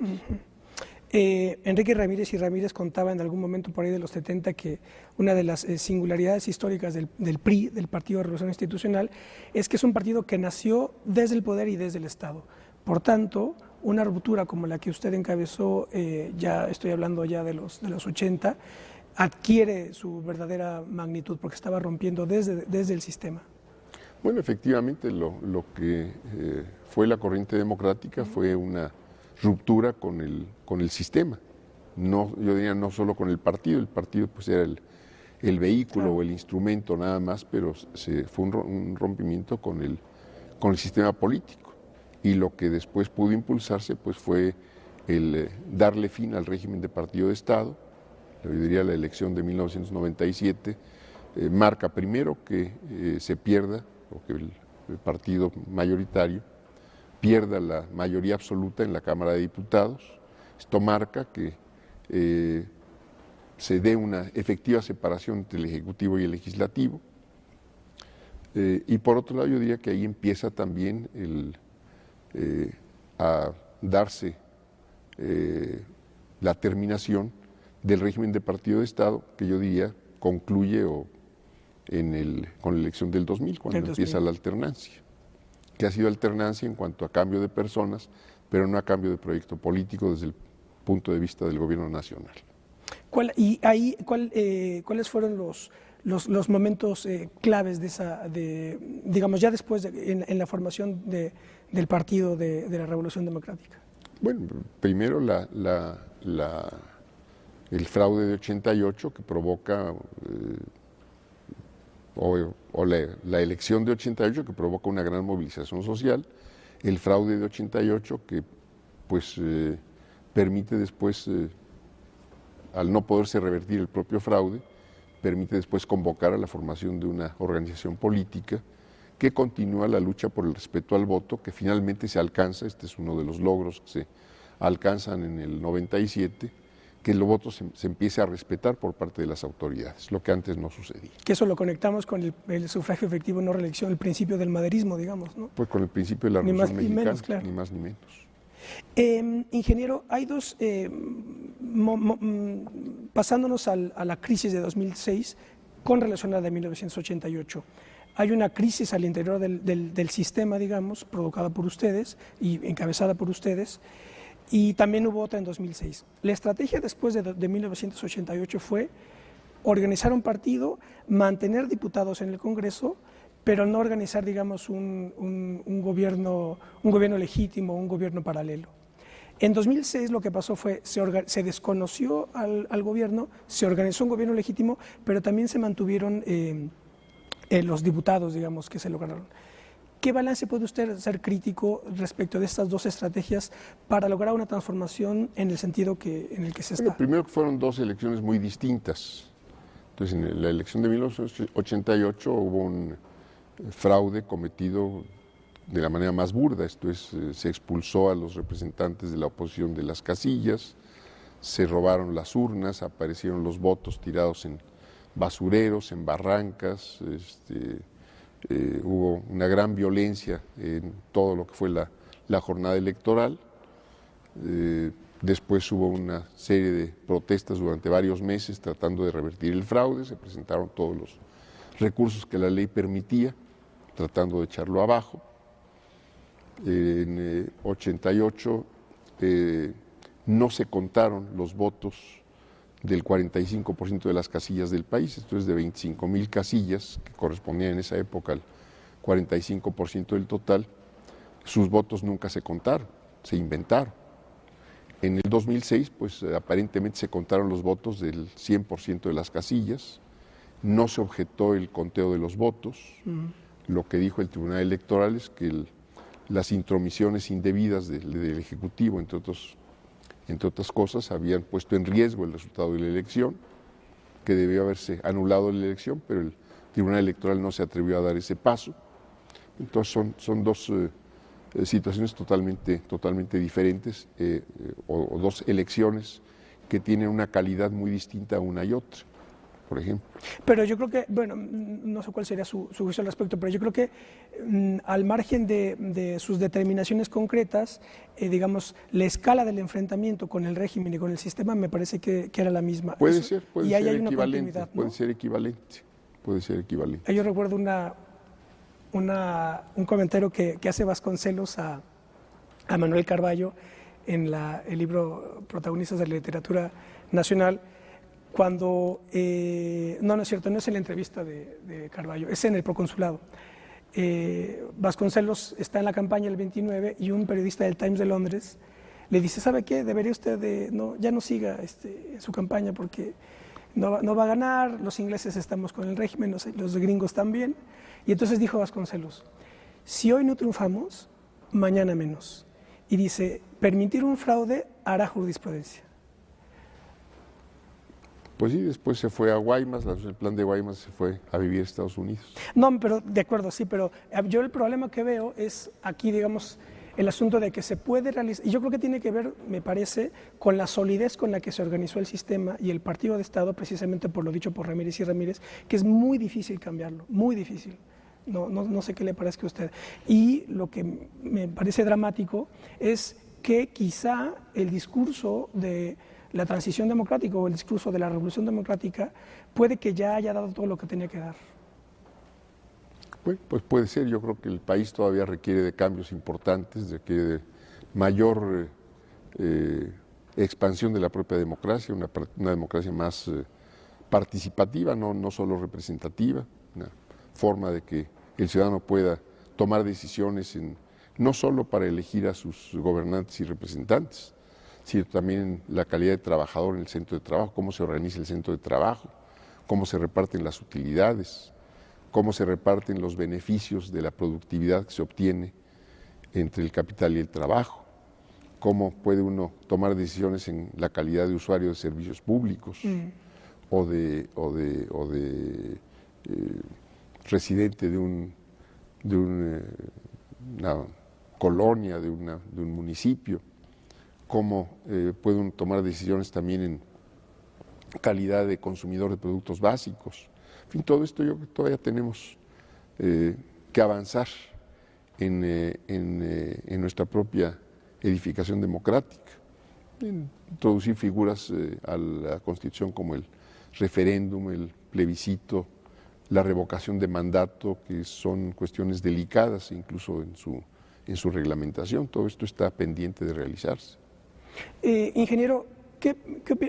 [SPEAKER 1] Enrique Ramírez y Ramírez contaba en algún momento por ahí de los 70 que una de las singularidades históricas del PRI, del Partido de Revolución Institucional, es que es un partido que nació desde el poder y desde el Estado. Por tanto, una ruptura como la que usted encabezó, ya estoy hablando ya de los 80, adquiere su verdadera magnitud porque estaba rompiendo desde el sistema.
[SPEAKER 2] Bueno, efectivamente, lo que fue la corriente democrática fue una ruptura con el sistema. No, yo diría no solo con el partido pues era el vehículo claro, o el instrumento nada más, pero fue un rompimiento con el sistema político. y lo que después pudo impulsarse pues fue el darle fin al régimen de partido de Estado. Yo diría la elección de 1997 marca primero que se pierda, o que el partido mayoritario pierda la mayoría absoluta en la Cámara de Diputados. Esto marca que se dé una efectiva separación entre el Ejecutivo y el Legislativo. Y por otro lado yo diría que ahí empieza también a darse la terminación del régimen de partido de Estado, que yo diría concluye con la elección del 2000, cuando empieza la alternancia, que ha sido alternancia en cuanto a cambio de personas, pero no a cambio de proyecto político desde el punto de vista del gobierno nacional.
[SPEAKER 1] ¿Cuáles fueron los momentos claves digamos, ya después en la formación del Partido de la Revolución Democrática?
[SPEAKER 2] Bueno, primero el fraude de 88 que provoca, la elección de 88 que provoca una gran movilización social, el fraude de 88 que pues permite después, al no poderse revertir el propio fraude, permite después convocar a la formación de una organización política que continúa la lucha por el respeto al voto, que finalmente se alcanza. Este es uno de los logros que se alcanzan en el 97, que el voto se empiece a respetar por parte de las autoridades, lo que antes no sucedía.
[SPEAKER 1] Que eso lo conectamos con el sufragio efectivo no reelección, el principio del maderismo, digamos, ¿no?
[SPEAKER 2] Pues con el principio de la Revolución Mexicana, menos, claro. Ni más ni menos.
[SPEAKER 1] Ingeniero, hay dos, pasándonos a la crisis de 2006 con relación a la de 1988. Hay una crisis al interior del sistema, digamos, provocada por ustedes y encabezada por ustedes, y también hubo otra en 2006. La estrategia después de 1988 fue organizar un partido, mantener diputados en el Congreso, pero no organizar, digamos, un gobierno legítimo, un gobierno paralelo. En 2006 lo que pasó fue, se desconoció al gobierno, se organizó un gobierno legítimo, pero también se mantuvieron los diputados, digamos, que se lograron. ¿Qué balance puede usted hacer crítico respecto de estas dos estrategias para lograr una transformación en el sentido en el que se está?
[SPEAKER 2] Bueno, primero que fueron dos elecciones muy distintas. Entonces, en la elección de 1988 hubo un fraude cometido de la manera más burda. Esto es, se expulsó a los representantes de la oposición de las casillas, se robaron las urnas, aparecieron los votos tirados en basureros, en barrancas, hubo una gran violencia en todo lo que fue la jornada electoral. Después hubo una serie de protestas durante varios meses tratando de revertir el fraude, se presentaron todos los recursos que la ley permitía, tratando de echarlo abajo. En 88 no se contaron los votos del 45% de las casillas del país, esto es de 25,000 casillas, que correspondían en esa época al 45% del total. Sus votos nunca se contaron, se inventaron. En el 2006, pues aparentemente se contaron los votos del 100% de las casillas, no se objetó el conteo de los votos. Lo que dijo el Tribunal Electoral es que las intromisiones indebidas del Ejecutivo, entre otras cosas, habían puesto en riesgo el resultado de la elección, que debió haberse anulado la elección, pero el Tribunal Electoral no se atrevió a dar ese paso. Entonces son dos situaciones totalmente diferentes, o dos elecciones que tienen una calidad muy distinta una y otra, por ejemplo.
[SPEAKER 1] Pero yo creo que, bueno, no sé cuál sería su juicio al respecto, pero yo creo que al margen de sus determinaciones concretas, digamos, la escala del enfrentamiento con el régimen y con el sistema me parece que era la misma.
[SPEAKER 2] Puede ser equivalente, ¿no? Puede ser equivalente.
[SPEAKER 1] Yo recuerdo un comentario que hace Vasconcelos a Manuel Carballo en el libro Protagonistas de la Literatura Nacional, cuando, no es cierto, no es en la entrevista de Carballo, es en el proconsulado. Vasconcelos está en la campaña el 29 y un periodista del Times de Londres le dice, ¿sabe qué? Debería usted ya no siga su campaña porque no va a ganar, los ingleses estamos con el régimen, los gringos también. Y entonces dijo Vasconcelos, si hoy no triunfamos, mañana menos. Y dice, permitir un fraude hará jurisprudencia.
[SPEAKER 2] Pues sí, después se fue a Guaymas, el plan de Guaymas se fue a vivir a Estados Unidos.
[SPEAKER 1] No, pero de acuerdo, sí, pero yo el problema que veo es aquí, digamos, el asunto de que se puede realizar, y yo creo que tiene que ver, me parece, con la solidez con la que se organizó el sistema y el partido de Estado, precisamente por lo dicho por Ramírez y Ramírez, que es muy difícil cambiarlo, muy difícil. No sé qué le parezca a usted. Y lo que me parece dramático es que quizá el discurso de la transición democrática o el discurso de la revolución democrática puede que ya haya dado todo lo que tenía que dar.
[SPEAKER 2] Pues puede ser, yo creo que el país todavía requiere de cambios importantes, requiere de mayor expansión de la propia democracia, una democracia más participativa, no solo representativa, una forma de que el ciudadano pueda tomar decisiones no solo para elegir a sus gobernantes y representantes, sino también la calidad de trabajador en el centro de trabajo, cómo se organiza el centro de trabajo, cómo se reparten las utilidades, cómo se reparten los beneficios de la productividad que se obtiene entre el capital y el trabajo, cómo puede uno tomar decisiones en la calidad de usuario de servicios públicos o de residente de una colonia, de un municipio, cómo puede uno tomar decisiones también en calidad de consumidor de productos básicos. En fin, todo esto yo creo que todavía tenemos que avanzar en nuestra propia edificación democrática, en introducir figuras a la Constitución como el referéndum, el plebiscito, la revocación de mandato, que son cuestiones delicadas incluso en su reglamentación. Todo esto está pendiente de realizarse.
[SPEAKER 1] Ingeniero, ¿qué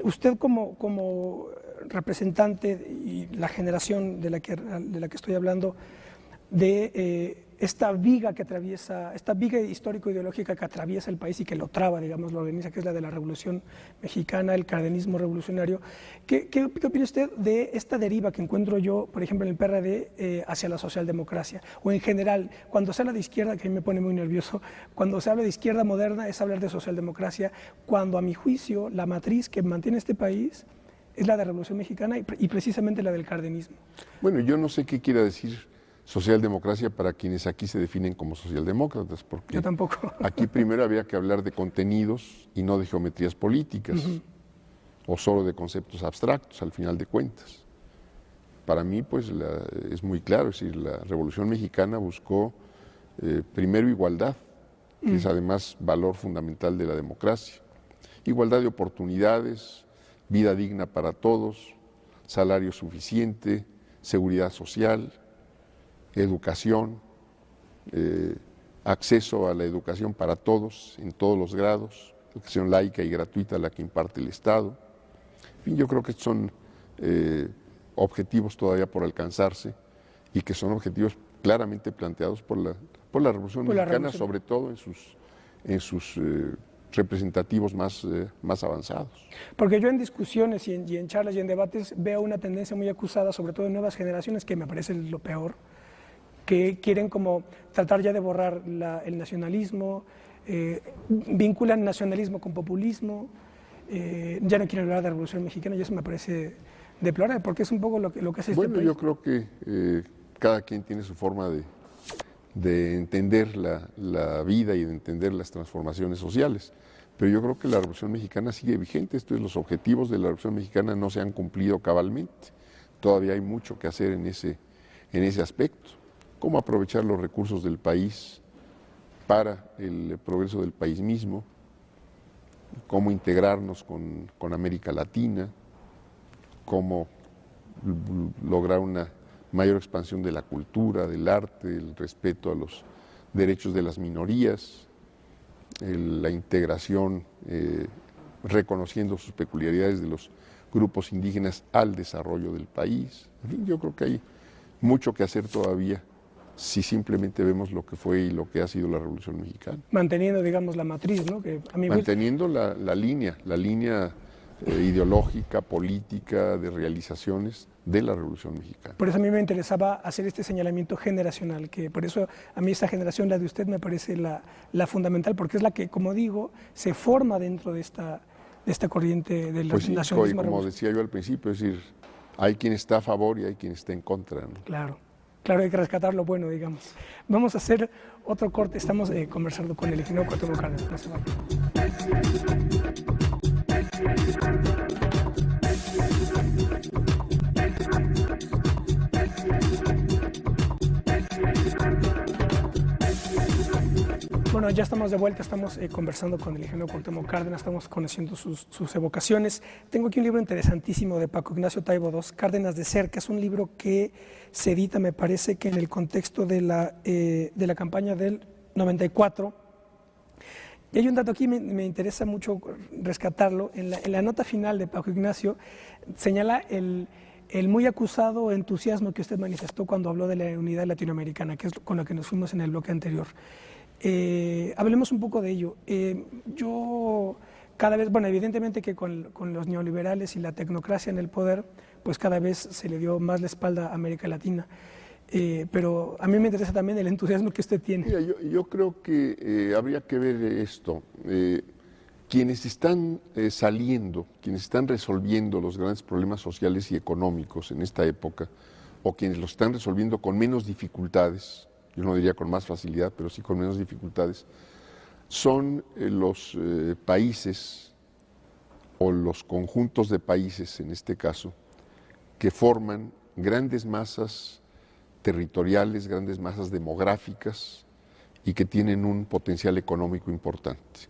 [SPEAKER 1] usted como representante y la generación de la que estoy hablando, de esta viga histórico-ideológica que atraviesa el país y que lo traba, digamos, lo organiza, que es la de la Revolución Mexicana, el cardenismo revolucionario? ¿Qué opina usted de esta deriva que encuentro yo, por ejemplo, en el PRD hacia la socialdemocracia? O en general, cuando se habla de izquierda, que a mí me pone muy nervioso, cuando se habla de izquierda moderna es hablar de socialdemocracia, cuando a mi juicio la matriz que mantiene este país es la de la Revolución Mexicana y precisamente la del cardenismo.
[SPEAKER 2] Bueno, yo no sé qué quiera decir socialdemocracia para quienes aquí se definen como socialdemócratas, porque
[SPEAKER 1] yo tampoco.
[SPEAKER 2] Aquí primero había que hablar de contenidos y no de geometrías políticas, o solo de conceptos abstractos, al final de cuentas. Para mí, pues, es muy claro, es decir, la Revolución Mexicana buscó primero igualdad, que es además valor fundamental de la democracia, igualdad de oportunidades, vida digna para todos, salario suficiente, seguridad social, educación, acceso a la educación para todos, en todos los grados, educación laica y gratuita la que imparte el Estado. En fin, yo creo que son objetivos todavía por alcanzarse y que son objetivos claramente planteados por la Revolución Mexicana, sobre todo en sus representativos más avanzados.
[SPEAKER 1] Porque yo en discusiones y en charlas y en debates veo una tendencia muy acusada, sobre todo en nuevas generaciones, que me parece lo peor, que quieren como tratar ya de borrar el nacionalismo, vinculan nacionalismo con populismo, ya no quieren hablar de la Revolución Mexicana, y eso me parece deplorable, porque es un poco lo que hace este país.
[SPEAKER 2] Yo creo que cada quien tiene su forma de entender la vida y de entender las transformaciones sociales, pero yo creo que la Revolución Mexicana sigue vigente. Los objetivos de la Revolución Mexicana no se han cumplido cabalmente, todavía hay mucho que hacer en ese aspecto. Cómo aprovechar los recursos del país para el progreso del país mismo, cómo integrarnos con América Latina, cómo lograr una mayor expansión de la cultura, del arte, el respeto a los derechos de las minorías, la integración, reconociendo sus peculiaridades de los grupos indígenas al desarrollo del país. En fin, yo creo que hay mucho que hacer todavía si simplemente vemos lo que fue y lo que ha sido la Revolución Mexicana.
[SPEAKER 1] Manteniendo, digamos, la matriz, ¿no? Que a mí
[SPEAKER 2] manteniendo la línea ideológica, política, de realizaciones de la Revolución Mexicana.
[SPEAKER 1] Por eso a mí me interesaba hacer este señalamiento generacional, que por eso a mí esta generación, la de usted, me parece la fundamental, porque es la que, como digo, se forma dentro de esta corriente del
[SPEAKER 2] Pues sí,
[SPEAKER 1] nacionalismo.
[SPEAKER 2] como decía yo al principio, es decir, hay quien está a favor y hay quien está en contra, ¿no?
[SPEAKER 1] Claro, claro, hay que rescatar lo bueno, digamos. Vamos a hacer otro corte, estamos conversando con el ingeniero Cuauhtémoc Cárdenas. No se vayan. Bueno, ya estamos de vuelta, estamos conversando con el ingeniero Cuauhtémoc Cárdenas, estamos conociendo sus evocaciones. Tengo aquí un libro interesantísimo de Paco Ignacio Taibo II, Cárdenas de cerca. Es un libro que se edita, me parece que en el contexto de la campaña del 94. Y hay un dato aquí, me interesa mucho rescatarlo. En la nota final de Paco Ignacio señala el muy acusado entusiasmo que usted manifestó cuando habló de la unidad latinoamericana, que es con la que nos fuimos en el bloque anterior. Hablemos un poco de ello. Yo cada vez, bueno, evidentemente que con los neoliberales y la tecnocracia en el poder, pues cada vez se le dio más la espalda a América Latina. Pero a mí me interesa también el entusiasmo que usted tiene.
[SPEAKER 2] Mira, yo creo que habría que ver esto. Quienes están saliendo, quienes están resolviendo los grandes problemas sociales y económicos en esta época, o quienes los están resolviendo con menos dificultades, yo no diría con más facilidad, pero sí con menos dificultades, son los países o los conjuntos de países, en este caso, que forman grandes masas territoriales, grandes masas demográficas y que tienen un potencial económico importante.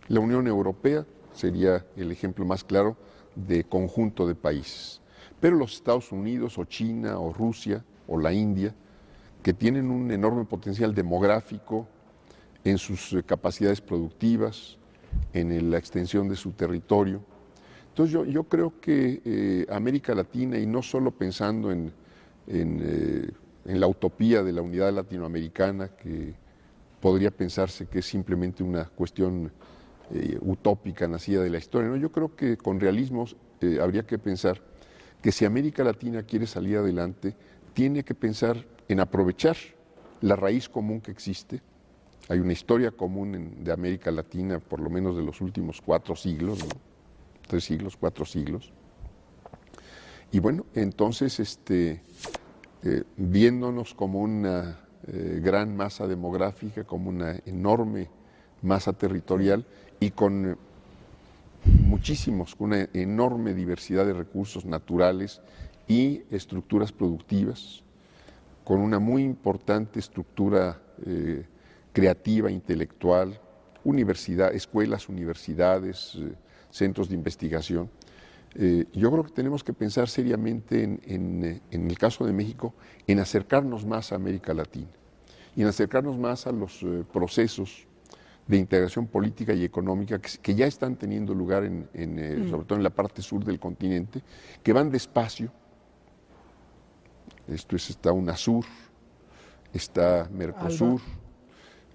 [SPEAKER 2] La Unión Europea sería el ejemplo más claro de conjunto de países, pero los Estados Unidos o China o Rusia o la India, que tienen un enorme potencial demográfico en sus capacidades productivas, en la extensión de su territorio. Entonces yo creo que América Latina, y no solo pensando en la utopía de la unidad latinoamericana, que podría pensarse que es simplemente una cuestión utópica nacida de la historia, ¿no? Yo creo que con realismos habría que pensar que si América Latina quiere salir adelante, tiene que pensar en aprovechar la raíz común que existe. Hay una historia común de América Latina, por lo menos de los últimos 4 siglos, ¿no? 3 siglos, 4 siglos. Y bueno, entonces viéndonos como una gran masa demográfica, como una enorme masa territorial y con con una enorme diversidad de recursos naturales y estructuras productivas, con una muy importante estructura creativa, intelectual, escuelas, universidades, centros de investigación. Yo creo que tenemos que pensar seriamente en el caso de México, en acercarnos más a América Latina y en acercarnos más a los procesos de integración política y económica que ya están teniendo lugar sobre todo en la parte sur del continente, que van despacio. Está UNASUR, está Mercosur,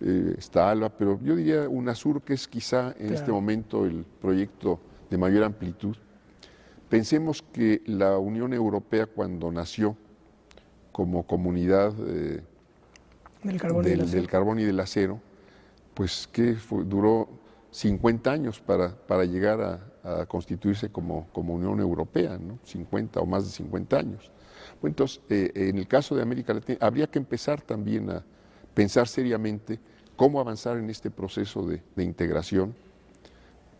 [SPEAKER 2] está ALBA, pero yo diría UNASUR, que es quizá en este momento el proyecto de mayor amplitud. Pensemos que la Unión Europea, cuando nació como comunidad del carbón y del acero, pues que duró 50 años para llegar a constituirse como Unión Europea, ¿no? 50 o más de 50 años. Entonces, en el caso de América Latina, habría que empezar también a pensar seriamente cómo avanzar en este proceso de integración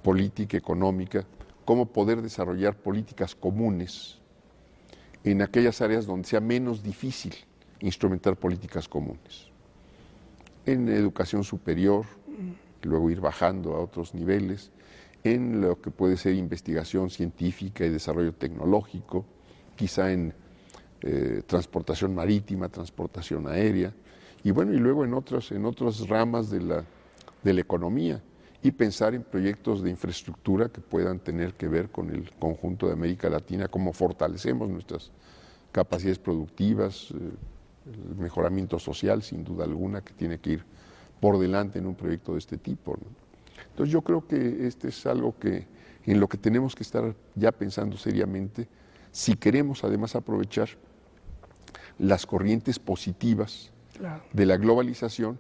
[SPEAKER 2] política, económica, cómo poder desarrollar políticas comunes en aquellas áreas donde sea menos difícil instrumentar políticas comunes. En educación superior, luego ir bajando a otros niveles, en lo que puede ser investigación científica y desarrollo tecnológico, quizá en transportación marítima, transportación aérea, y bueno, y luego en otras ramas de la economía, y pensar en proyectos de infraestructura que puedan tener que ver con el conjunto de América Latina, cómo fortalecemos nuestras capacidades productivas, el mejoramiento social, sin duda alguna, que tiene que ir por delante en un proyecto de este tipo, ¿no? Entonces yo creo que este es algo en lo que tenemos que estar ya pensando seriamente, si queremos además aprovechar las corrientes positivas
[SPEAKER 1] Claro.
[SPEAKER 2] de la globalización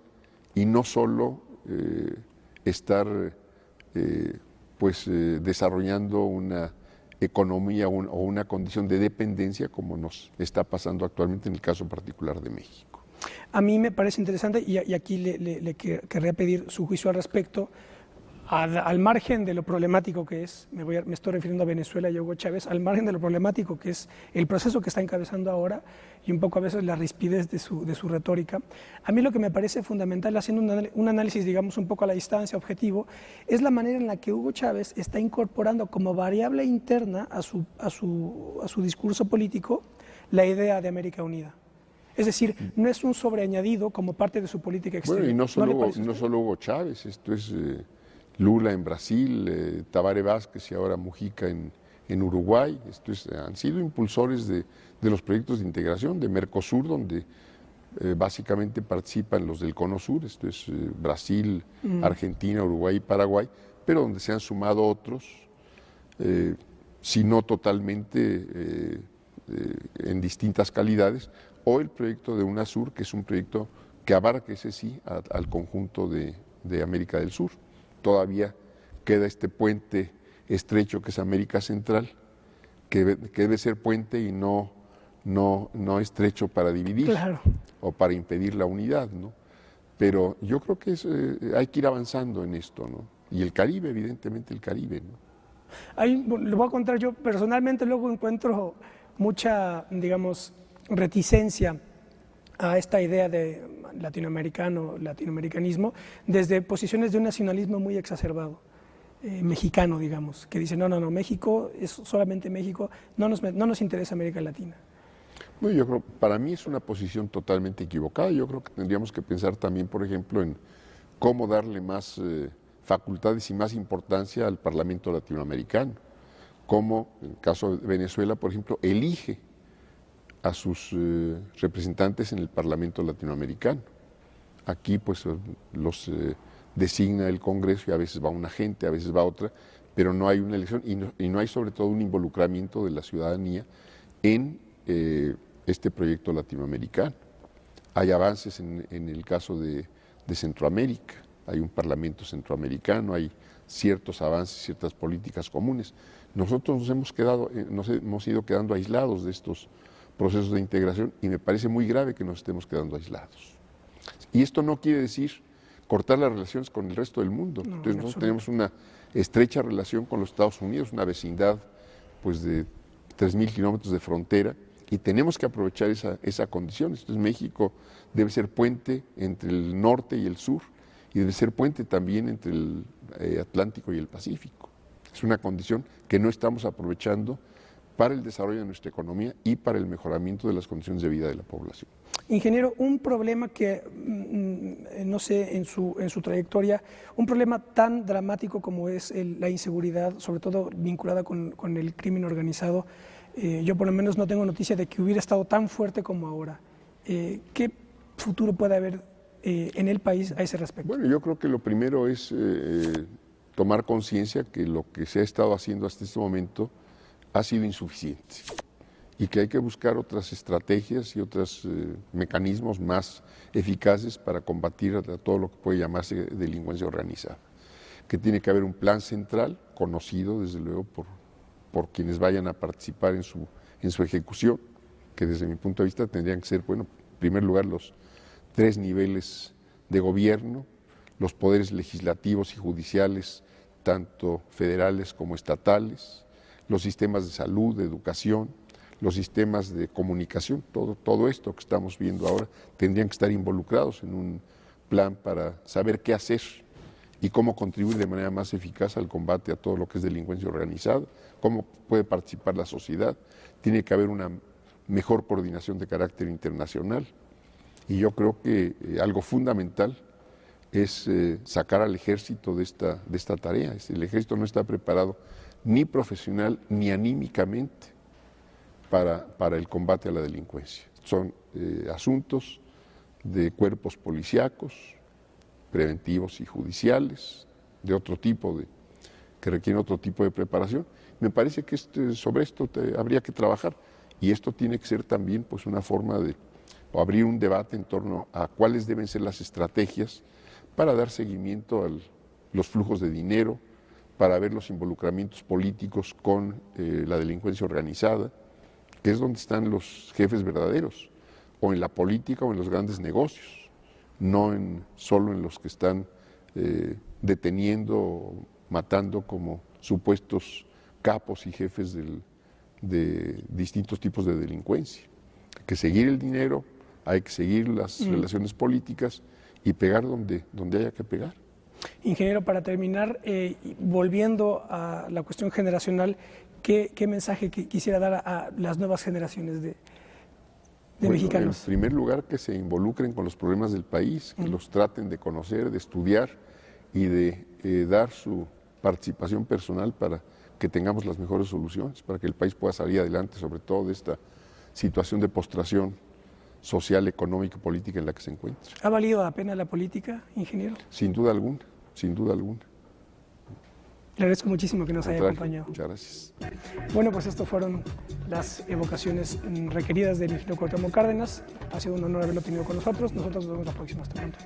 [SPEAKER 2] y no solo estar desarrollando una economía o una condición de dependencia como nos está pasando actualmente en el caso particular de México.
[SPEAKER 1] A mí me parece interesante y aquí le querría pedir su juicio al respecto. Al margen de lo problemático que es, me estoy refiriendo a Venezuela y a Hugo Chávez, al margen de lo problemático que es el proceso que está encabezando ahora y un poco a veces la rispidez de su retórica, a mí lo que me parece fundamental, haciendo un análisis, digamos, un poco a la distancia, objetivo, es la manera en la que Hugo Chávez está incorporando como variable interna a su discurso político la idea de América Unida. Es decir, no es un sobreañadido como parte de su política exterior.
[SPEAKER 2] Bueno, y no
[SPEAKER 1] ¿No
[SPEAKER 2] solo Hugo Chávez, esto es Lula en Brasil, Tabaré Vázquez y ahora Mujica en Uruguay. Han sido impulsores de los proyectos de integración de Mercosur, donde básicamente participan los del Cono Sur, esto es Brasil, Argentina, Uruguay y Paraguay, pero donde se han sumado otros, si no totalmente en distintas calidades, o el proyecto de UNASUR, que es un proyecto que abarca, ese sí, al conjunto de América del Sur. Todavía queda este puente estrecho que es América Central, que debe ser puente y no estrecho para dividir,
[SPEAKER 1] Claro,
[SPEAKER 2] o para impedir la unidad, ¿no? Pero yo creo que hay que ir avanzando en esto, ¿no? Y el Caribe, evidentemente el Caribe, ¿no?
[SPEAKER 1] ahí le voy a contar, yo personalmente luego encuentro mucha, digamos, reticencia a esta idea de latinoamericanismo, desde posiciones de un nacionalismo muy exacerbado, mexicano, digamos, que dice, no, México es solamente México, no nos interesa América Latina.
[SPEAKER 2] Bueno, yo creo, para mí es una posición totalmente equivocada. Yo creo que tendríamos que pensar también, por ejemplo, en cómo darle más facultades y más importancia al Parlamento latinoamericano. Cómo, en el caso de Venezuela, por ejemplo, elige a sus representantes en el Parlamento latinoamericano. Aquí, pues, los designa el Congreso y a veces va una gente, a veces va otra, pero no hay una elección y no hay sobre todo un involucramiento de la ciudadanía en este proyecto latinoamericano. Hay avances en el caso de Centroamérica, hay un parlamento centroamericano, hay ciertos avances, ciertas políticas comunes. Nosotros nos hemos ido quedando aislados de estos procesos de integración y me parece muy grave que nos estemos quedando aislados. Y esto no quiere decir cortar las relaciones con el resto del mundo. Entonces nosotros tenemos una estrecha relación con los Estados Unidos, una vecindad pues de 3.000 kilómetros de frontera, y tenemos que aprovechar esa condición. Entonces México debe ser puente entre el norte y el sur, y debe ser puente también entre el Atlántico y el Pacífico. Es una condición que no estamos aprovechando para el desarrollo de nuestra economía y para el mejoramiento de las condiciones de vida de la población.
[SPEAKER 1] Ingeniero, un problema que, no sé, en su trayectoria, un problema tan dramático como es la inseguridad, sobre todo vinculada con el crimen organizado, yo por lo menos no tengo noticia de que hubiera estado tan fuerte como ahora. ¿Qué futuro puede haber en el país a ese respecto?
[SPEAKER 2] Bueno, yo creo que lo primero es tomar conciencia que lo que se ha estado haciendo hasta este momento ha sido insuficiente y que hay que buscar otras estrategias y otros mecanismos más eficaces para combatir a todo lo que puede llamarse delincuencia organizada. Que tiene que haber un plan central, conocido desde luego por quienes vayan a participar en su ejecución, que desde mi punto de vista tendrían que ser, bueno, en primer lugar los 3 niveles de gobierno, los poderes legislativos y judiciales, tanto federales como estatales, los sistemas de salud, de educación, los sistemas de comunicación, todo esto que estamos viendo ahora, tendrían que estar involucrados en un plan para saber qué hacer y cómo contribuir de manera más eficaz al combate a todo lo que es delincuencia organizada, cómo puede participar la sociedad. Tiene que haber una mejor coordinación de carácter internacional y yo creo que algo fundamental es sacar al ejército de esta tarea. El ejército no está preparado ni profesional ni anímicamente para el combate a la delincuencia. Son asuntos de cuerpos policíacos, preventivos y judiciales, de otro tipo que requieren otro tipo de preparación. Me parece que sobre esto habría que trabajar, y esto tiene que ser también pues una forma de abrir un debate en torno a cuáles deben ser las estrategias para dar seguimiento a los flujos de dinero, para ver los involucramientos políticos con la delincuencia organizada, que es donde están los jefes verdaderos, o en la política o en los grandes negocios, no solo en los que están deteniendo o matando como supuestos capos y jefes de distintos tipos de delincuencia. Hay que seguir el dinero, hay que seguir las relaciones políticas y pegar donde haya que pegar.
[SPEAKER 1] Ingeniero, para terminar, volviendo a la cuestión generacional, ¿qué mensaje quisiera dar a las nuevas generaciones de mexicanos?
[SPEAKER 2] En primer lugar, que se involucren con los problemas del país, que los traten de conocer, de estudiar y de dar su participación personal para que tengamos las mejores soluciones, para que el país pueda salir adelante, sobre todo de esta situación de postración social, económica y política en la que se encuentra.
[SPEAKER 1] ¿Ha valido la pena la política, ingeniero?
[SPEAKER 2] Sin duda alguna, sin duda alguna.
[SPEAKER 1] Le agradezco muchísimo que nos haya acompañado.
[SPEAKER 2] Muchas gracias.
[SPEAKER 1] Bueno, pues estas fueron las evocaciones requeridas del ingeniero Cuauhtémoc Cárdenas. Ha sido un honor haberlo tenido con nosotros. Nosotros nos vemos la próxima. Hasta pronto.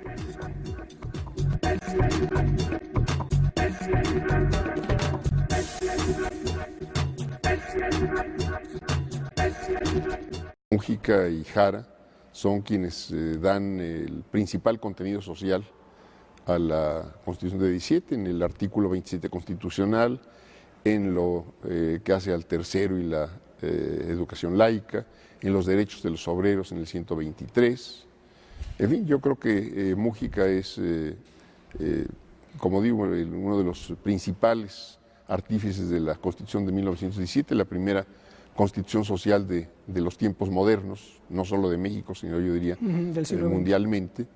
[SPEAKER 2] Mújica y Jara son quienes dan el principal contenido social a la Constitución de 17, en el artículo 27 constitucional, en lo que hace al tercero y la educación laica, en los derechos de los obreros en el 123. En fin, yo creo que Mújica es, como digo, uno de los principales artífices de la Constitución de 1917, la primera constitución social de los tiempos modernos, no solo de México, sino yo diría mundialmente.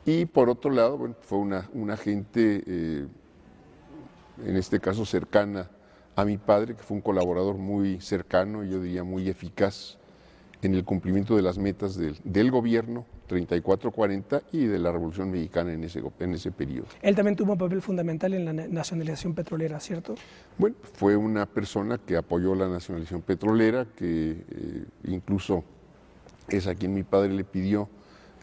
[SPEAKER 2] Y por otro lado, bueno, fue una gente, en este caso cercana a mi padre, que fue un colaborador muy cercano, yo diría muy eficaz en el cumplimiento de las metas del gobierno 34-40 y de la Revolución Mexicana en ese periodo.
[SPEAKER 1] Él también tuvo un papel fundamental en la nacionalización petrolera, ¿cierto?
[SPEAKER 2] Bueno, fue una persona que apoyó la nacionalización petrolera, que incluso es a quien mi padre le pidió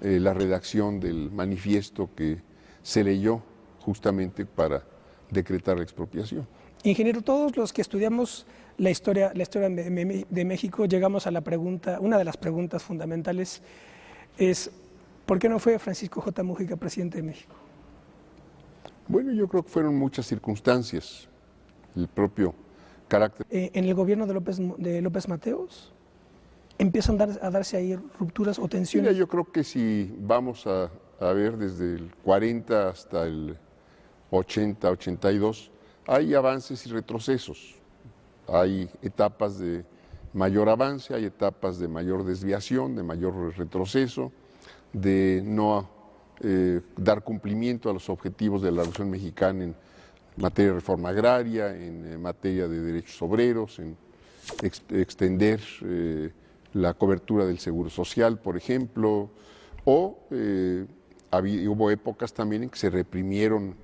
[SPEAKER 2] la redacción del manifiesto que se leyó justamente para decretar la expropiación.
[SPEAKER 1] Ingeniero, todos los que estudiamos la historia de México llegamos a la pregunta, una de las preguntas fundamentales es ¿por qué no fue Francisco J. Mújica presidente de México?
[SPEAKER 2] Bueno, yo creo que fueron muchas circunstancias, el propio carácter.
[SPEAKER 1] En el gobierno de López Mateos empiezan a darse ahí rupturas o tensiones.
[SPEAKER 2] Mira, yo creo que si vamos a ver desde el 40 hasta el 80, 82, hay avances y retrocesos. Hay etapas de mayor avance, hay etapas de mayor desviación, de mayor retroceso, de no dar cumplimiento a los objetivos de la Revolución Mexicana en materia de reforma agraria, en materia de derechos obreros, en extender la cobertura del seguro social, por ejemplo, o hubo épocas también en que se reprimieron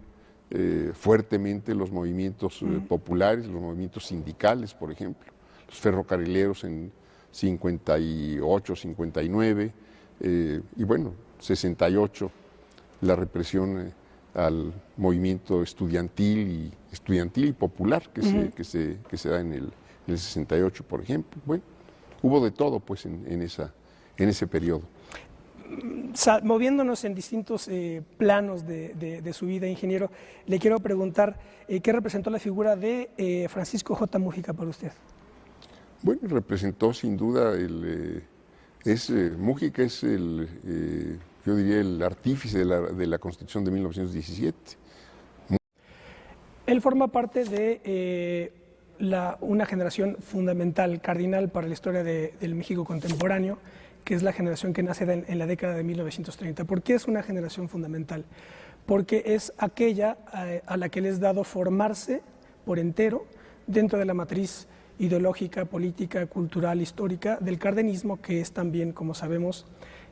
[SPEAKER 2] fuertemente los movimientos populares, los movimientos sindicales, por ejemplo, los ferrocarrileros en 58, 59, y bueno, 68, la represión al movimiento estudiantil y popular que se da en el 68, por ejemplo. Bueno, hubo de todo pues en ese periodo.
[SPEAKER 1] Moviéndonos en distintos planos de su vida, ingeniero, le quiero preguntar ¿qué representó la figura de Francisco J. Mújica para usted?
[SPEAKER 2] Bueno, representó sin duda, Mújica es yo diría el artífice de la Constitución de 1917.
[SPEAKER 1] Él forma parte de una generación fundamental, cardinal para la historia del México contemporáneo, que es la generación que nace en la década de 1930. ¿Por qué es una generación fundamental? Porque es aquella a la que les es dado formarse por entero dentro de la matriz ideológica, política, cultural, histórica del cardenismo, que es también, como sabemos,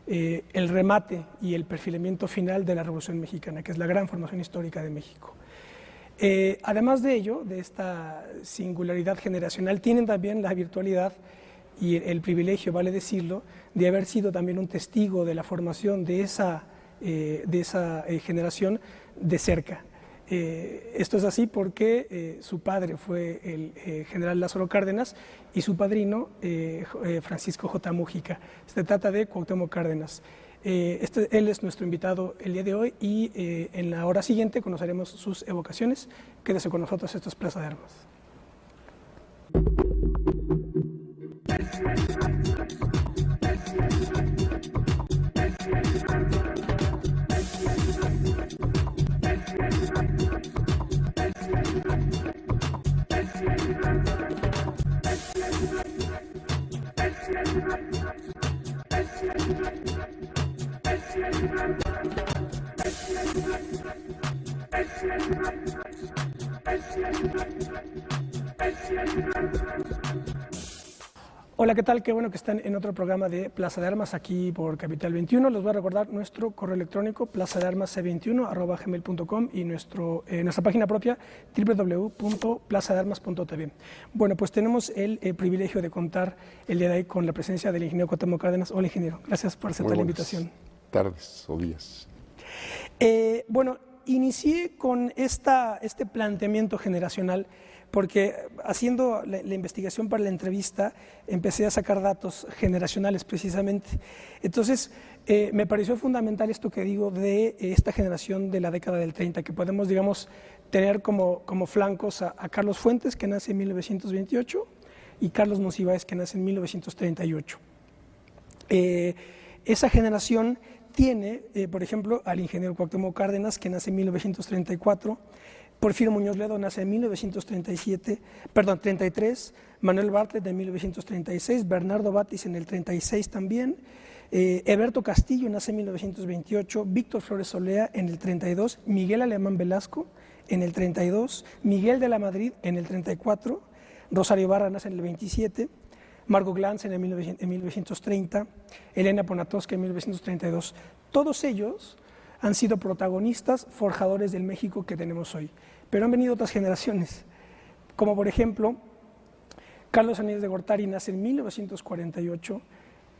[SPEAKER 1] el remate y el perfilamiento final de la Revolución Mexicana, que es la gran formación histórica de México. Además de ello, de esta singularidad generacional, tienen también la virtualidad y el privilegio, vale decirlo, de haber sido también un testigo de la formación de esa generación de cerca. Esto es así porque su padre fue el general Lázaro Cárdenas y su padrino Francisco J. Mújica. Se trata de Cuauhtémoc Cárdenas. Él es nuestro invitado el día de hoy y en la hora siguiente conoceremos sus evocaciones. Quédese con nosotros, esto es Plaza de Armas. Hola, ¿qué tal? Qué bueno que están en otro programa de Plaza de Armas aquí por Capital 21. Les voy a recordar nuestro correo electrónico plazadearmas21@gmail.com y nuestra página propia www.plazadearmas.tv. Bueno, pues tenemos el privilegio de contar el día de hoy con la presencia del ingeniero Cuauhtémoc Cárdenas. Hola, ingeniero. Gracias por aceptar la invitación.
[SPEAKER 2] Tardes o días.
[SPEAKER 1] Bueno, inicié con este planteamiento generacional porque haciendo la investigación para la entrevista empecé a sacar datos generacionales precisamente. Entonces me pareció fundamental esto que digo de esta generación de la década del 30, que podemos, digamos, tener como flancos a Carlos Fuentes, que nace en 1928, y Carlos Monsiváis, que nace en 1938. Esa generación tiene, por ejemplo, al ingeniero Cuauhtémoc Cárdenas, que nace en 1934, Porfirio Muñoz Ledo nace en 1933, Manuel Bartlett en 1936, Bernardo Batis en el 36 también, Heberto Castillo nace en 1928, Víctor Flores Olea en el 32, Miguel Alemán Velasco en el 32, Miguel de la Madrid en el 34, Rosario Ibarra nace en el 27, Margot Glantz en 1930, Elena Poniatowska en 1932. Todos ellos han sido protagonistas, forjadores del México que tenemos hoy. Pero han venido otras generaciones, como por ejemplo, Carlos Aníbal de Gortari nace en 1948,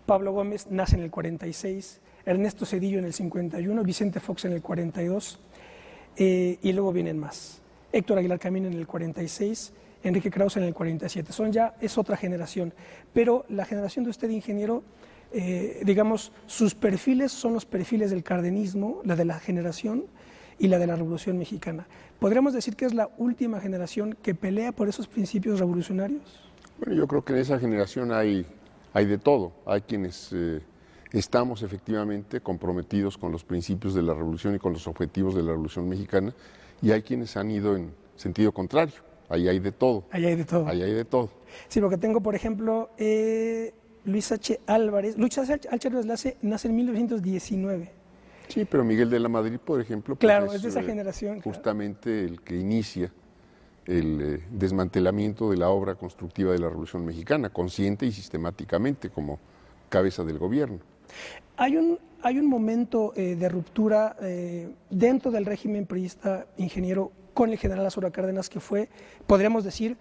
[SPEAKER 1] Pablo Gómez nace en el 46, Ernesto Zedillo en el 51, Vicente Fox en el 42, y luego vienen más. Héctor Aguilar Camín en el 46, Enrique Krause en el 47. Es otra generación, pero la generación de usted, ingeniero, digamos, sus perfiles son los perfiles del cardenismo, la de la generación y la de la Revolución Mexicana. ¿Podríamos decir que es la última generación que pelea por esos principios revolucionarios?
[SPEAKER 2] Bueno, yo creo que en esa generación hay de todo. Hay quienes estamos efectivamente comprometidos con los principios de la revolución y con los objetivos de la Revolución Mexicana, y hay quienes han ido en sentido contrario. Ahí hay de todo.
[SPEAKER 1] Ahí hay de todo.
[SPEAKER 2] Ahí hay de todo.
[SPEAKER 1] Sí, porque tengo, por ejemplo, Luis H. Álvarez. Luis H. Álvarez nace en 1919.
[SPEAKER 2] Sí, pero Miguel de la Madrid, por ejemplo, pues
[SPEAKER 1] claro, es de esa generación.
[SPEAKER 2] Justamente claro, el que inicia el desmantelamiento de la obra constructiva de la Revolución Mexicana, consciente y sistemáticamente como cabeza del gobierno.
[SPEAKER 1] Hay un momento de ruptura dentro del régimen priista, ingeniero, con el general Lázaro Cárdenas, que fue, podríamos decir,